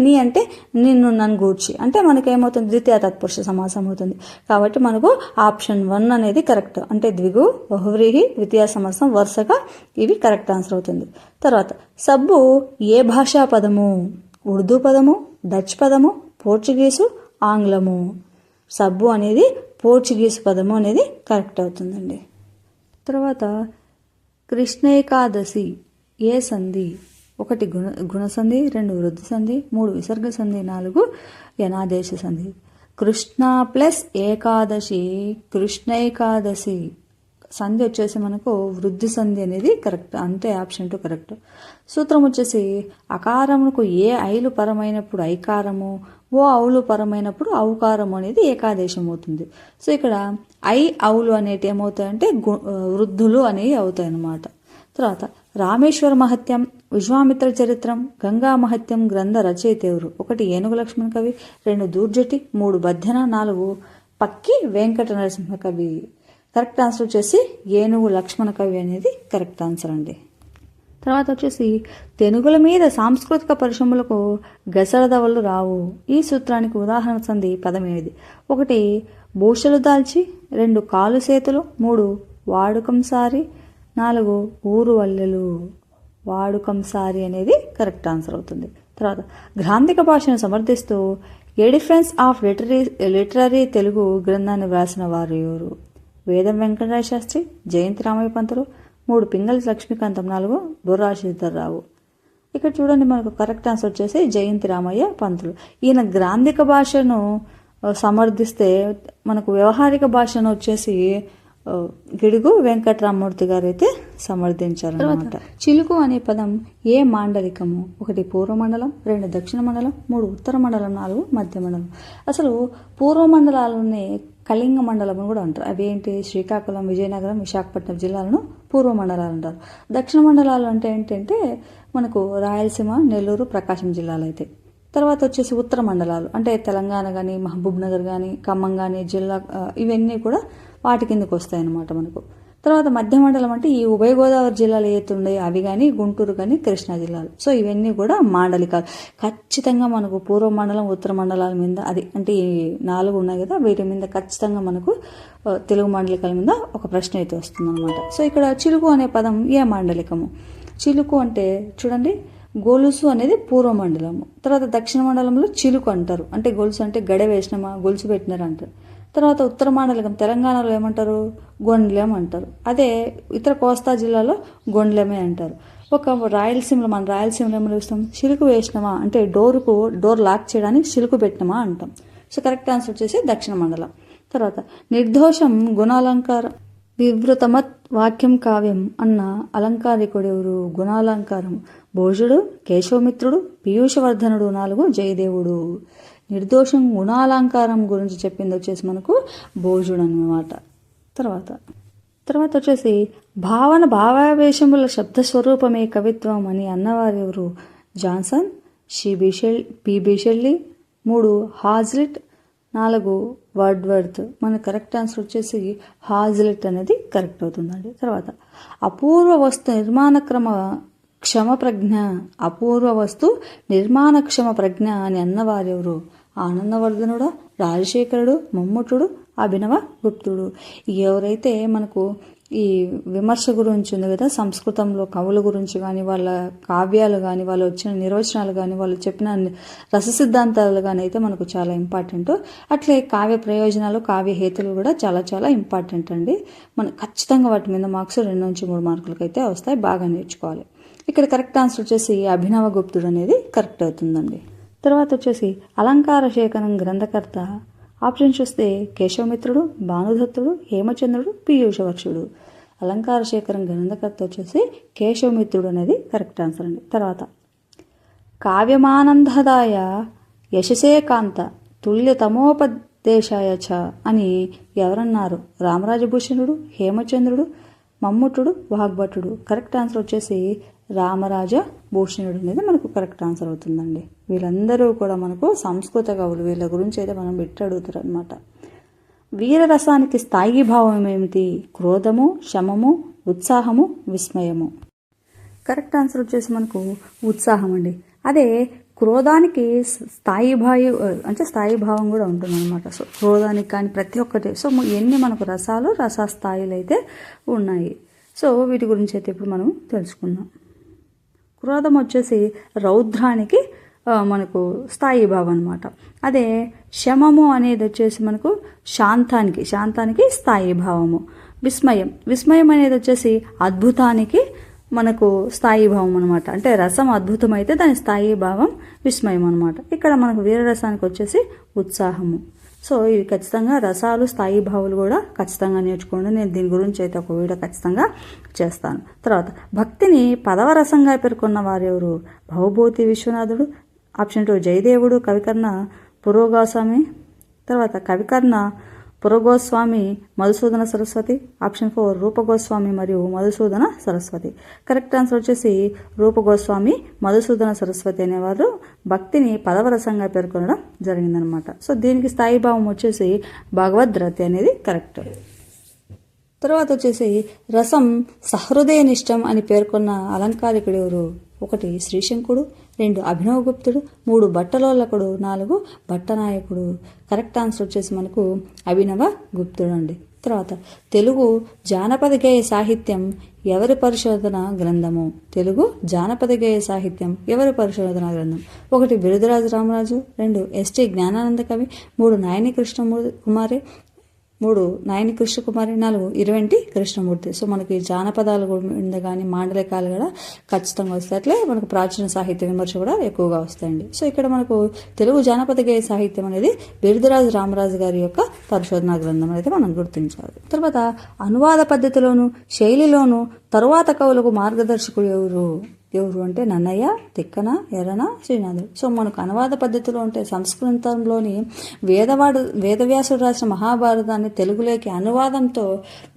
నీ అంటే నిన్ను నన్ను గూర్చి, అంటే మనకి ఏమవుతుంది? ద్వితీయ తత్పురుష సమాసం అవుతుంది. కాబట్టి మనకు ఆప్షన్ 1 అనేది కరెక్ట్, అంటే ద్విగు బహువ్రీహి ద్వితీయ సమాసం వరుసగా ఇవి కరెక్ట్ ఆన్సర్ అవుతుంది. తర్వాత సబ్బు ఏ భాషా పదము? ఉర్దూ పదము, డచ్ పదము, పోర్చుగీసు, ఆంగ్లము. సబ్బు అనేది పోర్చుగీస్ పదము అనేది కరెక్ట్ అవుతుందండి. తర్వాత కృష్ణైకాదశి ఏ సంధి? 1 గుణసంధి, 2 వృద్ధి సంధి, 3 విసర్గ సంధి, 4 యనాదేశ సంధి. కృష్ణ ప్లస్ ఏకాదశి కృష్ణైకాదశి. సంధి వచ్చేసి మనకు వృద్ధి సంధి అనేది కరెక్ట్, అంటే ఆప్షన్ 2 కరెక్ట్. సూత్రం వచ్చేసి అకారమునకు ఏ ఐలు పరమైనప్పుడు ఐకారము, ఓ అవులు పరమైనప్పుడు ఔకారము అనేది ఏకాదేశం అవుతుంది. సో ఇక్కడ ఔలు అనేటి ఏమవుతాయంటే వృద్ధులు అనేవి అవుతాయి అన్నమాట. తర్వాత రామేశ్వర మహత్యం, విశ్వామిత్ర చరిత్రం, గంగా మహత్యం గ్రంథ రచయిత ఎవరు? 1 ఏనుగు లక్ష్మణ కవి, 2 దూర్జటి, 3 బద్దెన, 4 పక్కి వెంకట నరసింహ కవి. కరెక్ట్ ఆన్సర్ వచ్చేసి ఏనుగు లక్ష్మణ కవి అనేది కరెక్ట్ ఆన్సర్ అండి. తర్వాత వచ్చేసి తెనుగుల మీద సాంస్కృతిక పరిశ్రమలకు గసరదవలు రావు. ఈ సూత్రానికి ఉదాహరణ సంధి పదం ఏది? 1 భూషలు దాల్చి, 2 కాలు సేతులు, 3 వాడుకంసారి, 4 ఊరు వల్లెలు. వాడుకంసారి అనేది కరెక్ట్ ఆన్సర్ అవుతుంది. తర్వాత గ్రాంధిక భాషను సమర్థిస్తూ ఏ డిఫెన్స్ ఆఫ్ లిటరరీ తెలుగు గ్రంథాన్ని వ్రాసిన వారు ఎవరు? వేదం వెంకటరాయ శాస్త్రి, జయంతి రామయ్య పంతులు, 3 పింగళి లక్ష్మీకాంతం, 4 బుర్రా శ్రీధర్రావు. ఇక్కడ చూడండి, మనకు కరెక్ట్ ఆన్సర్ వచ్చేసి జయంతి రామయ్య పంతులు. ఈయన గ్రాంధిక భాషను సమర్థిస్తే మనకు వ్యవహారిక భాషను వచ్చేసి గిడుగు వెంకటరామూర్తి గారు అయితే సమర్థించారన్నమాట. చిలుకు అనే పదం ఏ మాండలికము? 1 పూర్వ మండలం, 2 దక్షిణ మండలం, 3 ఉత్తర మండలం, 4 మధ్య మండలం. అసలు పూర్వ మండలాలనే కళింగ మండలం కూడా అంటారు. అవి ఏంటి? శ్రీకాకుళం, విజయనగరం, విశాఖపట్నం జిల్లాలను పూర్వ మండలాలు అంటారు. దక్షిణ మండలాలు అంటే ఏంటంటే మనకు రాయలసీమ, నెల్లూరు, ప్రకాశం జిల్లాలు అయితే. తర్వాత వచ్చేసి ఉత్తర మండలాలు అంటే తెలంగాణ కానీ, మహబూబ్ నగర్ కానీ, ఖమ్మం కానీ జిల్లా, ఇవన్నీ కూడా వాటి కిందకు వస్తాయి అన్నమాట మనకు. తర్వాత మధ్య మండలం అంటే ఈ ఉభయ గోదావరి జిల్లాలు ఏతున్నాయి అవి కానీ, గుంటూరు కానీ, కృష్ణా జిల్లాలు. సో ఇవన్నీ కూడా మాండలికాలు. ఖచ్చితంగా మనకు పూర్వ మండలం, ఉత్తర మండలాల మీద అంటే ఈ 4 ఉన్నాయి కదా, వీటి మీద ఖచ్చితంగా మనకు తెలుగు మాండలికాల మీద ఒక ప్రశ్న అయితే వస్తుంది అనమాట. సో ఇక్కడ చిలుకు అనే పదం ఏ మాండలికము? చిలుకు అంటే చూడండి, గొలుసు అనేది పూర్వ మండలము. తర్వాత దక్షిణ మండలంలో చిలుకు అంటారు, అంటే గొలుసు అంటే గడ వేసినామా, గొలుసు పెట్టినారు అంటారు. తర్వాత ఉత్తర మాండలికం తెలంగాణలో ఏమంటారు? గొండ్లెం అంటారు. అదే ఇతర కోస్తా జిల్లాలో గొండ్లెమే అంటారు. మన రాయలసీమలో ఏమని చూస్తాం? చిలుకు వేసినామా అంటే డోర్ లాక్ చేయడానికి చిలుకు పెట్టినామా అంటాం. సో కరెక్ట్ ఆన్సర్ వచ్చేసి దక్షిణ మండలం. తర్వాత నిర్దోషం గుణాలంకారం, వివృతమత్ వాక్యం కావ్యం అన్న అలంకారికుడెవరు? గుణాలంకారం భోజుడు, కేశవమిత్రుడు, పీయూషవర్ధనుడు, 4 జయదేవుడు. నిర్దోషం గుణాలంకారం గురించి చెప్పింది వచ్చేసి మనకు భోజుడు అన్నమాట. తర్వాత వచ్చేసి భావన భావావేశముల శబ్ద స్వరూపమే కవిత్వం అని అన్నవారు ఎవరు? Johnson, PB Shelley, 3 Hazlitt, 4 Wordsworth. మన కరెక్ట్ ఆన్సర్ వచ్చేసి హాజ్లిట్ అనేది కరెక్ట్ అవుతుందండి. తర్వాత అపూర్వ వస్తు క్షమ ప్రజ్ఞ, అపూర్వ వస్తు నిర్మాణ క్షమ ప్రజ్ఞ అని అన్నవారెవరు? ఆనందవర్ధనుడు, రాజశేఖరుడు, మమ్ముటుడు, అభినవ గుప్తుడు. ఎవరైతే మనకు ఈ విమర్శ గురించి ఉంది కదా, సంస్కృతంలో కవుల గురించి కానీ, వాళ్ళ కావ్యాలు కానీ, వాళ్ళు వచ్చిన నిర్వచనాలు కానీ, వాళ్ళు చెప్పిన రస సిద్ధాంతాలు కానీ అయితే మనకు చాలా ఇంపార్టెంట్. అట్లే కావ్య ప్రయోజనాలు, కావ్య హేతులు కూడా చాలా చాలా ఇంపార్టెంట్ అండి. మనం ఖచ్చితంగా వాటి మీద మార్క్స్ 2 నుంచి 3 మార్కులకి అయితే వస్తాయి. బాగా నేర్చుకోవాలి. ఇక్కడ కరెక్ట్ ఆన్సర్ వచ్చేసి అభినవ గుప్తుడు అనేది కరెక్ట్ అవుతుందండి. తర్వాత వచ్చేసి అలంకార శేఖరం గ్రంథకర్త. ఆప్షన్ చూస్తే కేశవమిత్రుడు, భానుదత్తుడు, హేమచంద్రుడు, పీయూషవర్షుడు. అలంకార శేఖరం గ్రంథకర్త వచ్చేసి కేశవమిత్రుడు అనేది కరెక్ట్ ఆన్సర్ అండి. తర్వాత కావ్యమానందదాయ యశసేకాంత తుల్యతమోపదేశాయ చ అని ఎవరన్నారు? రామరాజభూషణుడు, హేమచంద్రుడు, మమ్ముటుడు, వాగ్భటుడు. కరెక్ట్ ఆన్సర్ వచ్చేసి రామరాజ భూషణుడు అనేది మనకు కరెక్ట్ ఆన్సర్ అవుతుందండి. వీళ్ళందరూ కూడా మనకు సంస్కృత కవులు. వీళ్ళ గురించి అయితే మనం బిట్ అడుగుతారు అనమాట. వీరరసానికి స్థాయి భావం ఏమిటి? క్రోధము, శమము, ఉత్సాహము, విస్మయము. కరెక్ట్ ఆన్సర్ వచ్చేసి మనకు ఉత్సాహం అండి. అదే క్రోధానికి స్థాయి భావం కూడా ఉంటుంది అనమాట. సో క్రోధానికి కానీ ప్రతి ఒక్కటి. సో ఎన్ని మనకు రసాలు, రసస్థాయిలు అయితే ఉన్నాయి. సో వీటి గురించి అయితే ఇప్పుడు మనం తెలుసుకుందాం. క్రోధం వచ్చేసి రౌద్రానికి మనకు స్థాయి భావం అనమాట. అదే శమము అనేది వచ్చేసి మనకు శాంతానికి స్థాయి భావము. విస్మయం అనేది వచ్చేసి అద్భుతానికి మనకు స్థాయి భావం అనమాట. అంటే రసం అద్భుతమైతే దాని స్థాయి భావం విస్మయం అనమాట. ఇక్కడ మనకు వీరరసానికి వచ్చేసి ఉత్సాహము. సో ఇవి ఖచ్చితంగా రసాలు, స్థాయి భావాలు కూడా ఖచ్చితంగా నేర్చుకోండి. నేను దీని గురించి అయితే ఒక వీడియో ఖచ్చితంగా చేస్తాను. తర్వాత భక్తిని 10వ రసంగా పేర్కొన్న వారెవరు? భవభూతి విశ్వనాథుడు. ఆప్షన్ 2 జయదేవుడు, కవికర్ణ పురోగోస్వామి. తర్వాత కవికర్ణ పురగోస్వామి, మధుసూదన సరస్వతి. ఆప్షన్ 4 రూపగోస్వామి మరియు మధుసూదన సరస్వతి. కరెక్ట్ ఆన్సర్ వచ్చేసి రూపగోస్వామి, మధుసూదన సరస్వతి అనేవారు భక్తిని 10వ రసంగా పేర్కొనడం జరిగిందనమాట. సో దీనికి స్థాయి భావం వచ్చేసి భగవద్రతి అనేది కరెక్ట్. తర్వాత వచ్చేసి రసం సహృదయనిష్టం అని పేర్కొన్న అలంకారికుడు ఎవరు? 1 శ్రీశంకుడు, 2 అభినవగుప్తుడు, 3 భట్టలోలకుడు, 4 భట్టనాయకుడు. కరెక్ట్ ఆన్సర్ వచ్చేసి మనకు అభినవ గుప్తుడు అండి. తర్వాత తెలుగు జానపద గేయ సాహిత్యం ఎవరి పరిశోధన గ్రంథము? తెలుగు జానపద గేయ సాహిత్యం ఎవరి పరిశోధన గ్రంథం? 1 బిరుదరాజు రామరాజు, 2 ఎస్టీ జ్ఞానానంద కవి, 3 నాయని కృష్ణకుమారి, 4 ఇరువెంటి కృష్ణమూర్తి. సో మనకి జానపదాలు కూడా కానీ మాండలికాలు కూడా ఖచ్చితంగా వస్తాయి. అట్లే మనకు ప్రాచీన సాహిత్య విమర్శ కూడా ఎక్కువగా వస్తాయండి. సో ఇక్కడ మనకు తెలుగు జానపద గేయ సాహిత్యం అనేది బిరుదరాజు రామరాజు గారి యొక్క పరిశోధనా గ్రంథం అయితే మనం గుర్తించాలి. తర్వాత అనువాద పద్ధతిలోను శైలిలోను తరువాత కవులకు మార్గదర్శకుడు ఎవరు అంటే నన్నయ్య, తిక్కన, ఎర్రన, శ్రీనాథుడు. సో మనకు అనువాద పద్ధతిలో ఉంటే సంస్కృతంలోని వేదవ్యాసుడు రాసిన మహాభారతాన్ని తెలుగులోకి అనువాదంతో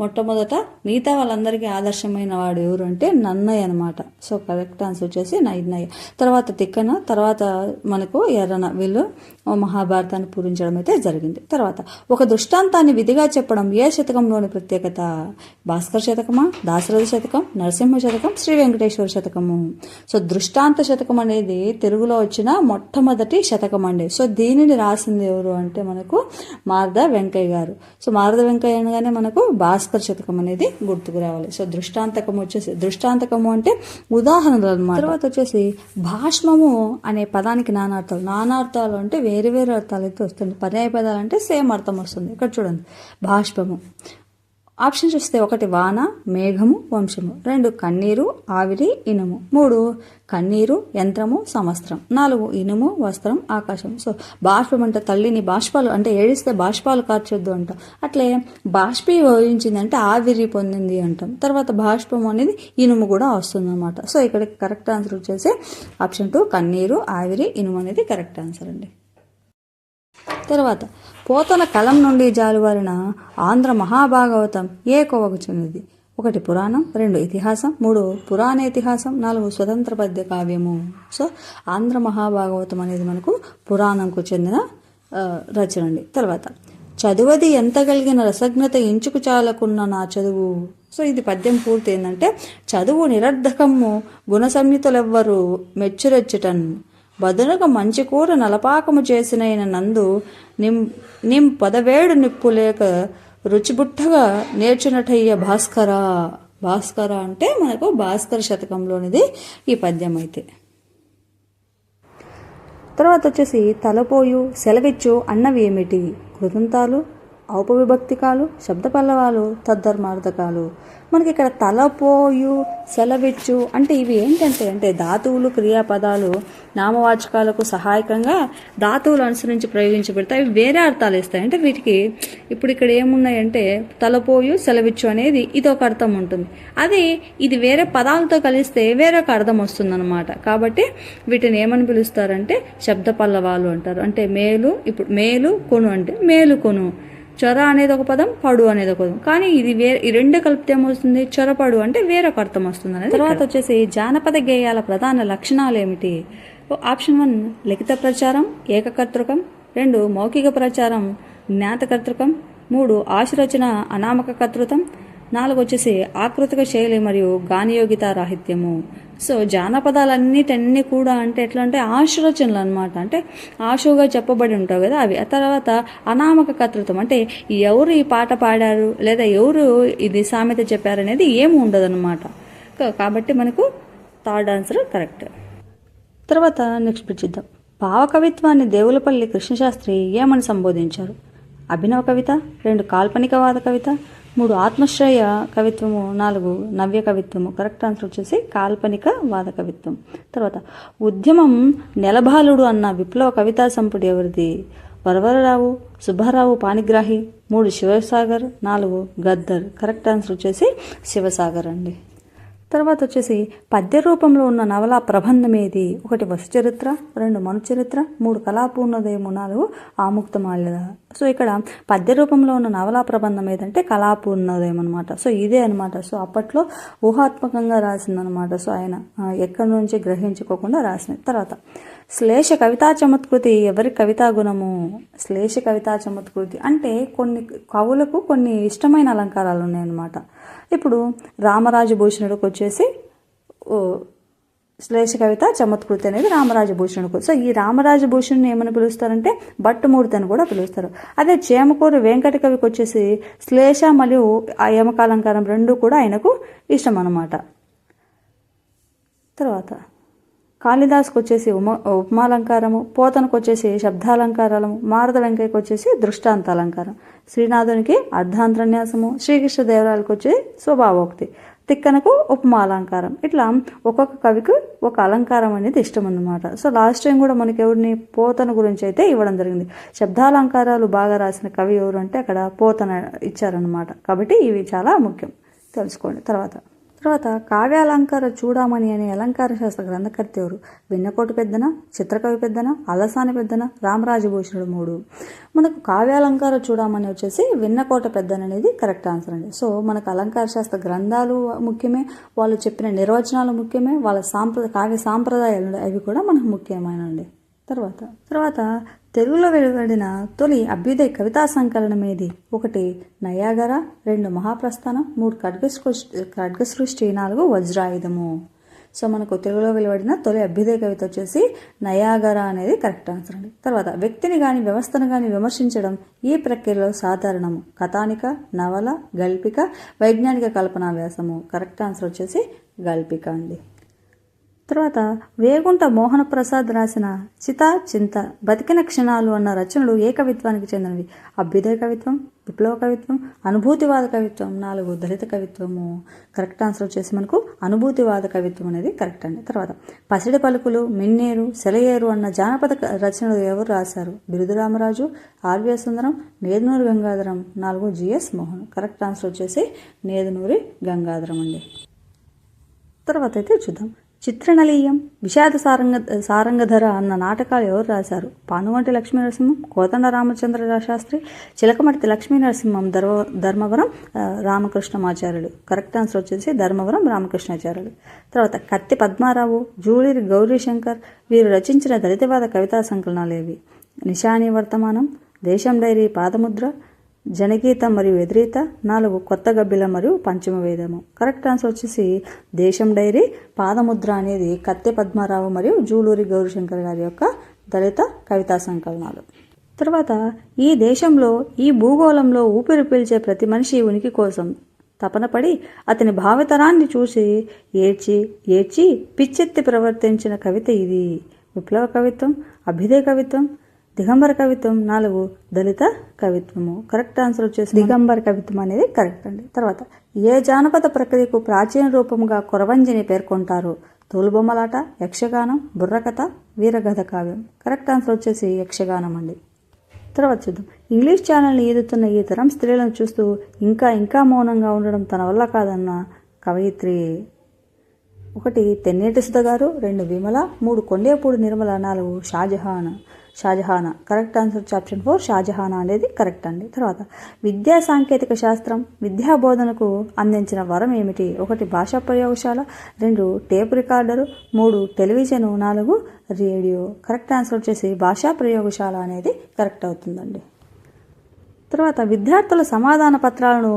మొట్టమొదట మిగతా వాళ్ళందరికీ ఆదర్శమైన వాడు ఎవరు అంటే నన్నయ్య అనమాట. సో కరెక్ట్ ఆన్సర్ వచ్చేసి నన్నయ్య. తర్వాత తిక్కన, తర్వాత మనకు ఎర్రన. వీళ్ళు మహాభారతాన్ని పూరించడం అయితే జరిగింది. తర్వాత ఒక దృష్టాంతాన్ని విధిగా చెప్పడం ఏ శతకంలోని ప్రత్యేకత? భాస్కర్ శతకమా, దాశరథి శతకం, నరసింహ శతకం, శ్రీ వెంకటేశ్వర శతకము. సో దృష్టాంత శతకం అనేది తెలుగులో వచ్చిన మొట్టమొదటి శతకం అండి. సో దీనిని రాసింది ఎవరు అంటే మనకు మారద వెంకయ్య గారు. సో మారద వెంకయ్య అనగానే మనకు భాస్కర్ శతకం అనేది గుర్తుకు రావాలి. సో దృష్టాంతకము అంటే ఉదాహరణలు అన్నమాట. తర్వాత వచ్చేసి భాష్మము అనే పదానికి నానార్థాలు అంటే వేరు వేరు అర్థాలు అయితే వస్తుంది. పర్యాయ పదాలు అంటే సేమ్ అర్థం వస్తుంది. ఇక్కడ చూడండి భాష్పము. ఆప్షన్ చూస్తే 1 వాన, మేఘము, వంశము, 2 కన్నీరు, ఆవిరి, ఇనుము, 3 కన్నీరు, యంత్రము, సంవత్సరం, 4 ఇనుము, వస్త్రం, ఆకాశం. సో బాష్పం అంటే తల్లిని బాష్పాలు అంటే ఏడిస్తే బాష్పాలు కార్చొద్దు అంటాం. అట్లే బాష్పీభవించిందంటే ఆవిరి పొందింది అంటాం. తర్వాత బాష్పం అనేది ఇనుము కూడా వస్తుంది అనమాట. సో ఇక్కడ కరెక్ట్ ఆన్సర్ వచ్చేసి ఆప్షన్ 2 కన్నీరు, ఆవిరి, ఇనుము అనేది కరెక్ట్ ఆన్సర్ అండి. తర్వాత పోతన కలం నుండి జాలువారిన ఆంధ్ర మహాభాగవతం ఏ కోవకు చెందింది? ఒకటి పురాణం, 2 ఇతిహాసం, 3 పురాణ ఇతిహాసం, 4 స్వతంత్ర పద్య కావ్యము. సో ఆంధ్ర మహాభాగవతం అనేది మనకు పురాణంకు చెందిన రచన అండి. తర్వాత చదువది ఎంత కలిగిన రసజ్ఞత ఎంచుకు చాలకున్న నా చదువు. సో ఇది పద్యం పూర్తి ఏంటంటే, చదువు నిరర్ధకము గుణ సంయుతులెవ్వరు మెచ్చురెచ్చుటన్ బదునక మంచి కూర నలపాకము చేసినైన నందు నిం పదవేడు నిప్పు లేక రుచిబుట్టగా నేర్చునటయ్య భాస్కర. భాస్కర అంటే మనకు భాస్కర శతకంలోనిది ఈ పద్యం అయితే. తర్వాత వచ్చేసి తలపోయు, సెలవిచ్చు అన్నవి ఏమిటి? కృతంతాలు, ఔపవిభక్తికాలు, శబ్దపల్లవాలు, తద్ధర్మార్థకాలు. మనకి ఇక్కడ తలపోయు, సెలవిచ్చు అంటే ఇవి ఏంటంటే ధాతువులు, క్రియాపదాలు నామవాచకాలకు సహాయకంగా ధాతువులు అనుసరించి ప్రయోగించబడతాయి. అవి వేరే అర్థాలు ఇస్తాయి. అంటే వీటికి ఇప్పుడు ఇక్కడ ఏమున్నాయంటే తలపోయు, సెలవిచ్చు అనేది ఇది ఒక అర్థం ఉంటుంది. అది ఇది వేరే పదాలతో కలిస్తే వేరొక అర్థం వస్తుందన్నమాట. కాబట్టి వీటిని ఏమని పిలుస్తారంటే శబ్ద పల్లవాలు అంటారు. అంటే మేలు, ఇప్పుడు మేలు కొను అంటే మేలు కొను, చొర అనేది ఒక పదం, పడు అనేది ఒక పదం. కానీ ఇది ఈ రెండు కలిపితే ఏమొస్తుంది? చొరపడు అంటే వేరొక అర్థం వస్తుంది అనేది. తర్వాత వచ్చేసి జానపద గేయాల ప్రధాన లక్షణాలు ఏమిటి? ఆప్షన్ 1 లిఖిత ప్రచారం, ఏకకర్తృకం. 2 మౌఖిక ప్రచారం, జ్ఞాతకర్తృకం. 3 ఆశురచన, అనామక కర్తృత్వం. 4 వచ్చేసి ఆకృతిక శైలి మరియు గానయోగిత రాహిత్యము. సో జానపదాలన్నిటన్నీ కూడా అంటే ఎట్లా అంటే ఆశురచనలు అనమాట. అంటే ఆశువుగా చెప్పబడి ఉంటావు కదా అవి. ఆ తర్వాత అనామక కర్తృత్వం అంటే ఎవరు ఈ పాట పాడారు లేదా ఎవరు ఇది సామెత చెప్పారు అనేది ఏమి ఉండదు అనమాట. కాబట్టి మనకు థర్డ్ ఆన్సర్ కరెక్ట్. తర్వాత నెక్స్ట్ చూద్దాం. భావకవిత్వాన్ని దేవులపల్లి కృష్ణశాస్త్రి ఏమని సంబోధించారు? అభినవ కవిత, 2 కాల్పనికవాద కవిత, 3 ఆత్మశ్రేయ కవిత్వము, 4 నవ్య కవిత్వము. కరెక్ట్ ఆన్సర్ వచ్చేసి కాల్పనిక వాద కవిత్వం. తర్వాత ఉద్యమం నెలబాలుడు అన్న విప్లవ కవితా సంపుటి ఎవరిది? వరవరరావు, సుబ్బారావు పాణిగ్రాహి, 3 శివసాగర్, 4 గద్దర్. కరెక్ట్ ఆన్సర్ వచ్చేసి శివసాగర్ అండి. తర్వాత వచ్చేసి పద్య రూపంలో ఉన్న నవలా ప్రబంధం ఏది? 1 వసుచరిత్ర, 2 మనుచరిత్ర, 3 కళాపూర్ణోదయము, 4 ఆముక్తమాల్యద. సో ఇక్కడ పద్య రూపంలో ఉన్న నవలా ప్రబంధం ఏదంటే కళాపూర్ణోదయం అనమాట. సో ఇదే అనమాట. సో అప్పట్లో ఊహాత్మకంగా రాసిందనమాట. సో ఆయన ఎక్కడి నుంచి గ్రహించుకోకుండా రాసింది. తర్వాత శ్లేష కవితా చమత్కృతి ఎవరి కవితా గుణము? శ్లేష కవితా చమత్కృతి అంటే కొన్ని కవులకు కొన్ని ఇష్టమైన అలంకారాలు ఉన్నాయన్నమాట. ఇప్పుడు రామరాజభూషణుడికి వచ్చేసి శ్లేష కవిత చమత్కృతి అనేది రామరాజభూషణుడికి. సో ఈ రామరాజభూషణుని ఏమని పిలుస్తారంటే భట్టుమూర్తి అని కూడా పిలుస్తారు. అదే చేమకూరు వెంకట కవికి వచ్చేసి శ్లేష మరియు ఆ యమకాలంకారం 2 కూడా ఆయనకు ఇష్టం అన్నమాట. తర్వాత కాళిదాస్కి వచ్చేసి ఉపమాలంకారము, పోతనకు వచ్చేసి శబ్దాలంకారాలము, మారద వెంకయ్యకి వచ్చేసి దృష్టాంతాలంకారం, శ్రీనాథునికి అర్ధాంతరన్యాసము, శ్రీకృష్ణదేవరాయలకు వచ్చి స్వభావోక్తి, తిక్కనకు ఉపమాలంకారం. ఇట్లా ఒక్కొక్క కవికి ఒక అలంకారం అనేది ఇష్టం అన్నమాట. సో లాస్ట్ టైం కూడా మనకి ఎవరిని పోతన గురించి అయితే ఇవ్వడం జరిగింది. శబ్దాలంకారాలు బాగా రాసిన కవి ఎవరు అంటే అక్కడ పోతన ఇచ్చారనమాట. కాబట్టి ఇవి చాలా ముఖ్యం తెలుసుకోండి. తర్వాత కావ్యాలంకార చూడమని అనే అలంకార శాస్త్ర గ్రంథకర్త ఎవరు? వెన్నకోటి పెద్దన, చిత్రకవి పెద్దన, అలసాని పెద్దన, రామరాజభూషణుడు. 3 మనకు కావ్యాలంకార చూడమని వచ్చేసి వెన్నకోట పెద్దన అనేది కరెక్ట్ ఆన్సర్ అండి. సో మనకు అలంకార శాస్త్ర గ్రంథాలు ముఖ్యమే, వాళ్ళు చెప్పిన నిర్వచనాలు ముఖ్యమే, వాళ్ళ కావ్య సాంప్రదాయాలు అవి కూడా మనకు ముఖ్యమైనండి. తర్వాత తెలుగులో వెలువడిన తొలి అభ్యుదయ కవితా సంకలనం ఏది? 1 నయాగర, 2 మహాప్రస్థానం, 3 ఖడ్గసృష్టి, 4 వజ్రాయుధము. సో మనకు తెలుగులో వెలువడిన తొలి అభ్యుదయ కవిత వచ్చేసి నయాగర అనేది కరెక్ట్ ఆన్సర్ అండి. తర్వాత వ్యక్తిని కానీ వ్యవస్థను కానీ విమర్శించడం ఈ ప్రక్రియలో సాధారణము. కథానిక, నవల, గల్పిక, వైజ్ఞానిక కల్పనా వ్యాసము. కరెక్ట్ ఆన్సర్ వచ్చేసి గల్పిక అండి. తర్వాత వేగుంట మోహన ప్రసాద్ రాసిన చితా చింత, బతికిన క్షణాలు అన్న రచనలు ఏ కవిత్వానికి చెందినవి? అభ్యుదయ కవిత్వం, విప్లవ కవిత్వం, అనుభూతివాద కవిత్వం, 4 దళిత కవిత్వము. కరెక్ట్ ఆన్సర్ వచ్చేసి మనకు అనుభూతివాద కవిత్వం అనేది కరెక్ట్ అండి. తర్వాత పసిడి పలుకులు, మిన్నేరు, సెలయేరు అన్న జానపద రచనలు ఎవరు రాశారు? బిరుదు రామరాజు, ఆర్వీయ Sundaram, Nedunuri Gangadharam, 4 GS Mohan. Correct answer వచ్చేసి నేదునూరి గంగాధరం అండి. తర్వాత అయితే చూద్దాం. చిత్రనలీయం, విషాద సారంగధర అన్న నాటకాలు ఎవరు రాశారు? పానుగంటి లక్ష్మీనరసింహం, కోదండ రామచంద్ర శాస్త్రి, చిలకమర్తి లక్ష్మీనరసింహం, ధర్మవరం రామకృష్ణమాచార్యులు. కరెక్ట్ ఆన్సర్ వచ్చేసి ధర్మవరం రామకృష్ణాచార్యులు. తర్వాత కత్తి పద్మారావు, జూళిరి గౌరీశంకర్ వీరు రచించిన దళితవాద కవితా సంకలనాలు ఏవి? నిశాని వర్తమానం, దేశం డైరీ, పాదముద్ర, జనగీతం మరియు ఎదురీత, 4 కొత్త గబ్బిల మరియు పంచమ వేదము. కరెక్ట్ ఆన్సర్ వచ్చేసి దేశం డైరీ, పాదముద్ర అనేది కత్తె పద్మారావు మరియు జూలూరి గౌరీశంకర్ గారి యొక్క దళిత కవితా సంకలనాలు. తర్వాత ఈ దేశంలో ఈ భూగోళంలో ఊపిరి పీల్చే ప్రతి మనిషి ఉనికి కోసం తపనపడి అతని భావితరాన్ని చూసి ఏడ్చి ఏడ్చి పిచ్చెత్తి ప్రవర్తించిన కవిత ఇది. విప్లవ కవిత్వం, అభ్యుదయ కవిత్వం, దిగంబర కవిత్వం, 4 దళిత కవిత్వము. కరెక్ట్ ఆన్సర్ వచ్చేసి దిగంబర కవిత్వం అనేది కరెక్ట్ అండి. తర్వాత ఏ జానపద ప్రక్రియకు ప్రాచీన రూపంగా కొరవంజిని పేర్కొంటారు? తోలుబొమ్మలాట, యక్షగానం, బుర్రకథ, వీరగథ కావ్యం. కరెక్ట్ ఆన్సర్ వచ్చేసి యక్షగానం అండి. తర్వాత చూద్దాం. ఇంగ్లీష్ ఛానల్ని ఈదుతున్న ఈ తరం స్త్రీలను చూస్తూ ఇంకా ఇంకా మౌనంగా ఉండడం తన వల్ల కాదన్న కవయిత్రి. 1 తెన్నేటి సుధ గారు, 2 Vimala, 3 Kondepudi Nirmala, 4 Shajahana. Correct answer option 4 Shajahana అనేది కరెక్ట్ అండి. తర్వాత విద్యా సాంకేతిక శాస్త్రం విద్యా బోధనకు అందించిన వరం ఏమిటి? 1 భాషా ప్రయోగశాల, 2 tape recorder, 3 television, 4 radio. Correct answer వచ్చేసి భాషా ప్రయోగశాల అనేది కరెక్ట్ అవుతుందండి. తర్వాత విద్యార్థుల సమాధాన పత్రాలను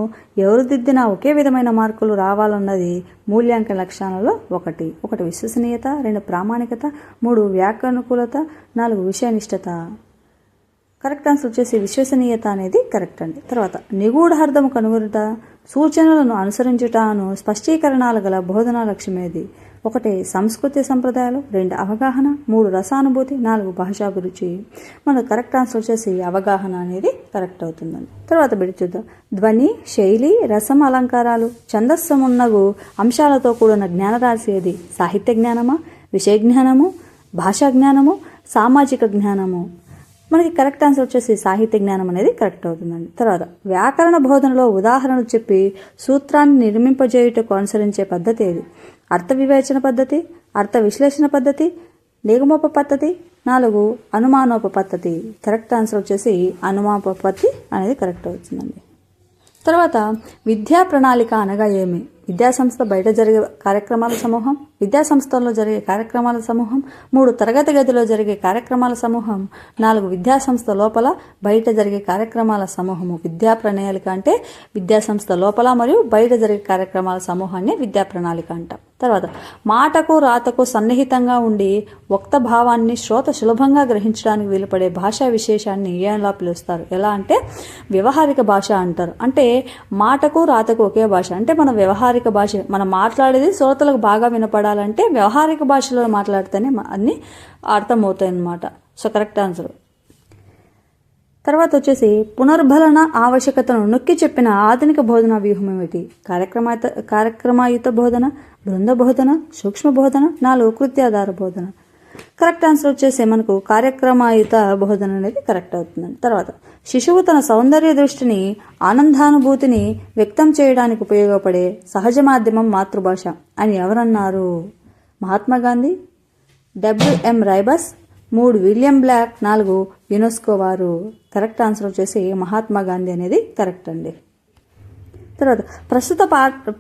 ఎవరు దిద్దినా ఒకే విధమైన మార్కులు రావాలన్నది మూల్యాంకన లక్షణాలలో 1 విశ్వసనీయత, 2 ప్రామాణికత, 3 వ్యాకరణుకూలత, 4 విషయనిష్టత. కరెక్ట్ ఆన్సర్ వచ్చేసి విశ్వసనీయత అనేది కరెక్ట్ అండి. తర్వాత నిగూఢార్థము కనుగొనుట, సూచనలను అనుసరించుటను స్పష్టీకరణాలు గల బోధనా లక్ష్యం ఏది? 1 సంస్కృతి సంప్రదాయాలు, 2 అవగాహన, 3 రసానుభూతి, 4 భాషాభిరుచి. మన కరెక్ట్ ఆన్సర్ వచ్చేసి అవగాహన అనేది కరెక్ట్ అవుతుందండి. తర్వాత చూద్దాం. ధ్వని, శైలి, రసం, అలంకారాలు, ఛందస్సమున్నగు అంశాలతో కూడిన జ్ఞానరాశి ఏది? సాహిత్య జ్ఞానమా, విషయ జ్ఞానము, భాషా జ్ఞానము, సామాజిక జ్ఞానము. మనకి కరెక్ట్ ఆన్సర్ వచ్చేసి సాహిత్య జ్ఞానం అనేది కరెక్ట్ అవుతుందండి. తర్వాత వ్యాకరణ బోధనలో ఉదాహరణలు చెప్పి సూత్రాన్ని నిర్మింపజేయుటకు అనుసరించే పద్ధతి ఏది? అర్థ వివేచన పద్ధతి, అర్థ విశ్లేషణ పద్ధతి, నిగమోప పద్ధతి, 4 అనుమానోప పద్ధతి. కరెక్ట్ ఆన్సర్ వచ్చేసి అనుమానోప పద్ధతి అనేది కరెక్ట్ అవుతుందండి. తర్వాత విద్యా ప్రణాళిక అనగా ఏమి? విద్యాసంస్థ బయట జరిగే కార్యక్రమాల సమూహం, విద్యాసంస్థల్లో జరిగే కార్యక్రమాల సమూహం, 3 తరగతి గదిలో జరిగే కార్యక్రమాల సమూహం, 4 విద్యాసంస్థ లోపల బయట జరిగే కార్యక్రమాల సమూహము. విద్యా ప్రణాళిక అంటే విద్యాసంస్థ లోపల మరియు బయట జరిగే కార్యక్రమాల సమూహాన్ని విద్యా ప్రణాళిక అంటాం. తర్వాత మాటకు రాతకు సన్నిహితంగా ఉండి వక్త భావాన్ని శ్రోత సులభంగా గ్రహించడానికి వీలుపడే భాషా విశేషాన్ని ఎలా పిలుస్తారు? ఎలా అంటే వ్యవహారిక భాష అంటారు. అంటే మాటకు రాతకు ఒకే భాష, అంటే మన వ్యవహారిక భాష, మనం మాట్లాడేది శ్రోతలకు బాగా వినపడాలంటే వ్యవహారిక భాషలో మాట్లాడితేనే అన్ని అర్థమవుతాయి అన్నమాట. So correct answer. తర్వాత వచ్చేసి పునర్బలన ఆవశ్యకతను నొక్కి చెప్పిన ఆధునిక బోధనా వ్యూహం ఏమిటి? కార్యక్రమాయుత బోధన, బృంద బోధన, సూక్ష్మ బోధన, 4 కృత్యాధార బోధన. కరెక్ట్ ఆన్సర్ వచ్చేసి మనకు కార్యక్రమాయుత బోధన అనేది కరెక్ట్ అవుతుందండి. తర్వాత శిశువు తన సౌందర్య దృష్టిని, ఆనందానుభూతిని వ్యక్తం చేయడానికి ఉపయోగపడే సహజ మాధ్యమం మాతృభాష అని ఎవరన్నారు? మహాత్మా గాంధీ, WM రైబస్, 3 విలియం బ్లాక్, 4 యునెస్కో వారు. కరెక్ట్ ఆన్సర్ వచ్చేసి మహాత్మా గాంధీ అనేది కరెక్ట్ అండి. తర్వాత ప్రస్తుత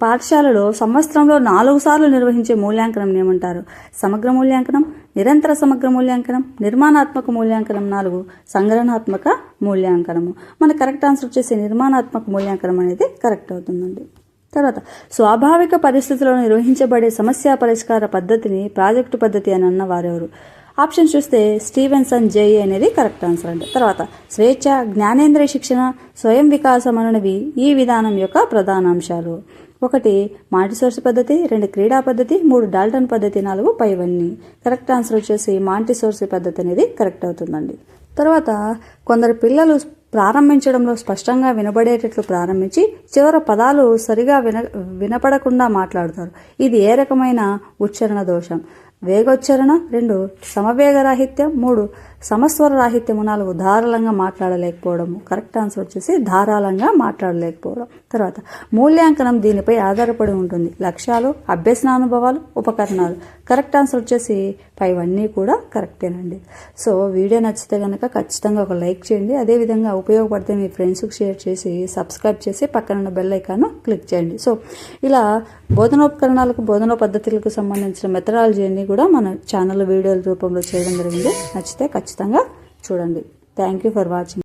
పాఠశాలలో సంవత్సరంలో 4 సార్లు నిర్వహించే మూల్యాంకనం ఏమంటారు? సమగ్ర మూల్యాంకనం, నిరంతర సమగ్ర మూల్యాంకనం, నిర్మాణాత్మక మూల్యాంకనం, 4 సంగ్రహణాత్మక మూల్యాంకనము. మన కరెక్ట్ ఆన్సర్ వచ్చేసి నిర్మాణాత్మక మూల్యాంకనం అనేది కరెక్ట్ అవుతుందండి. తర్వాత స్వాభావిక పరిస్థితుల్లో నిర్వహించబడే సమస్య పరిష్కార పద్ధతిని ప్రాజెక్టు పద్ధతి అని అన్నవారెవరు? ఆప్షన్ చూస్తే స్టీవెన్సన్ జై అనేది కరెక్ట్ ఆన్సర్ అండి. తర్వాత స్వేచ్ఛ, జ్ఞానేంద్రియ శిక్షణ, స్వయం వికాసం అనేవి ఈ విధానం యొక్క ప్రధాన అంశాలు. 1 మాంటిసోర్స్ పద్ధతి, 2 క్రీడా పద్ధతి, 3 డాల్టన్ పద్ధతి, 4 పైవన్నీ. కరెక్ట్ ఆన్సర్ వచ్చేసి మాంటిసోర్స్ పద్ధతి అనేది కరెక్ట్ అవుతుందండి. తర్వాత కొందరు పిల్లలు ప్రారంభించడంలో స్పష్టంగా వినబడేటట్లు ప్రారంభించి చివరి పదాలు సరిగా వినపడకుండా మాట్లాడతారు. ఇది ఏ రకమైన ఉచ్చారణ దోషం? వేగోచ్చరణ 2 సమవేగ రాహిత్యం 3 సమస్వర రాహిత్యము 4 ధారాళంగా మాట్లాడలేకపోవడము. కరెక్ట్ ఆన్సర్ వచ్చేసి ధారాళంగా మాట్లాడలేకపోవడం. తర్వాత మూల్యాంకనం దీనిపై ఆధారపడి ఉంటుంది. లక్ష్యాలు, అభ్యసనానుభవాలు, ఉపకరణాలు. కరెక్ట్ ఆన్సర్ వచ్చేసి పైవన్నీ కూడా కరెక్టేనండి. సో వీడియో నచ్చితే కనుక ఖచ్చితంగా ఒక లైక్ చేయండి. అదేవిధంగా ఉపయోగపడితే మీ ఫ్రెండ్స్కి షేర్ చేసి సబ్స్క్రైబ్ చేసి పక్కన బెల్ ఐకాన్ క్లిక్ చేయండి. సో ఇలా బోధనోపకరణాలకు, బోధనా పద్ధతులకు సంబంధించిన మెథడాలజీ అన్ని కూడా మన ఛానల్ వీడియోల రూపంలో చేయడం జరిగింది. నచ్చితే ఖచ్చితంగా చూడండి. Thank you for watching.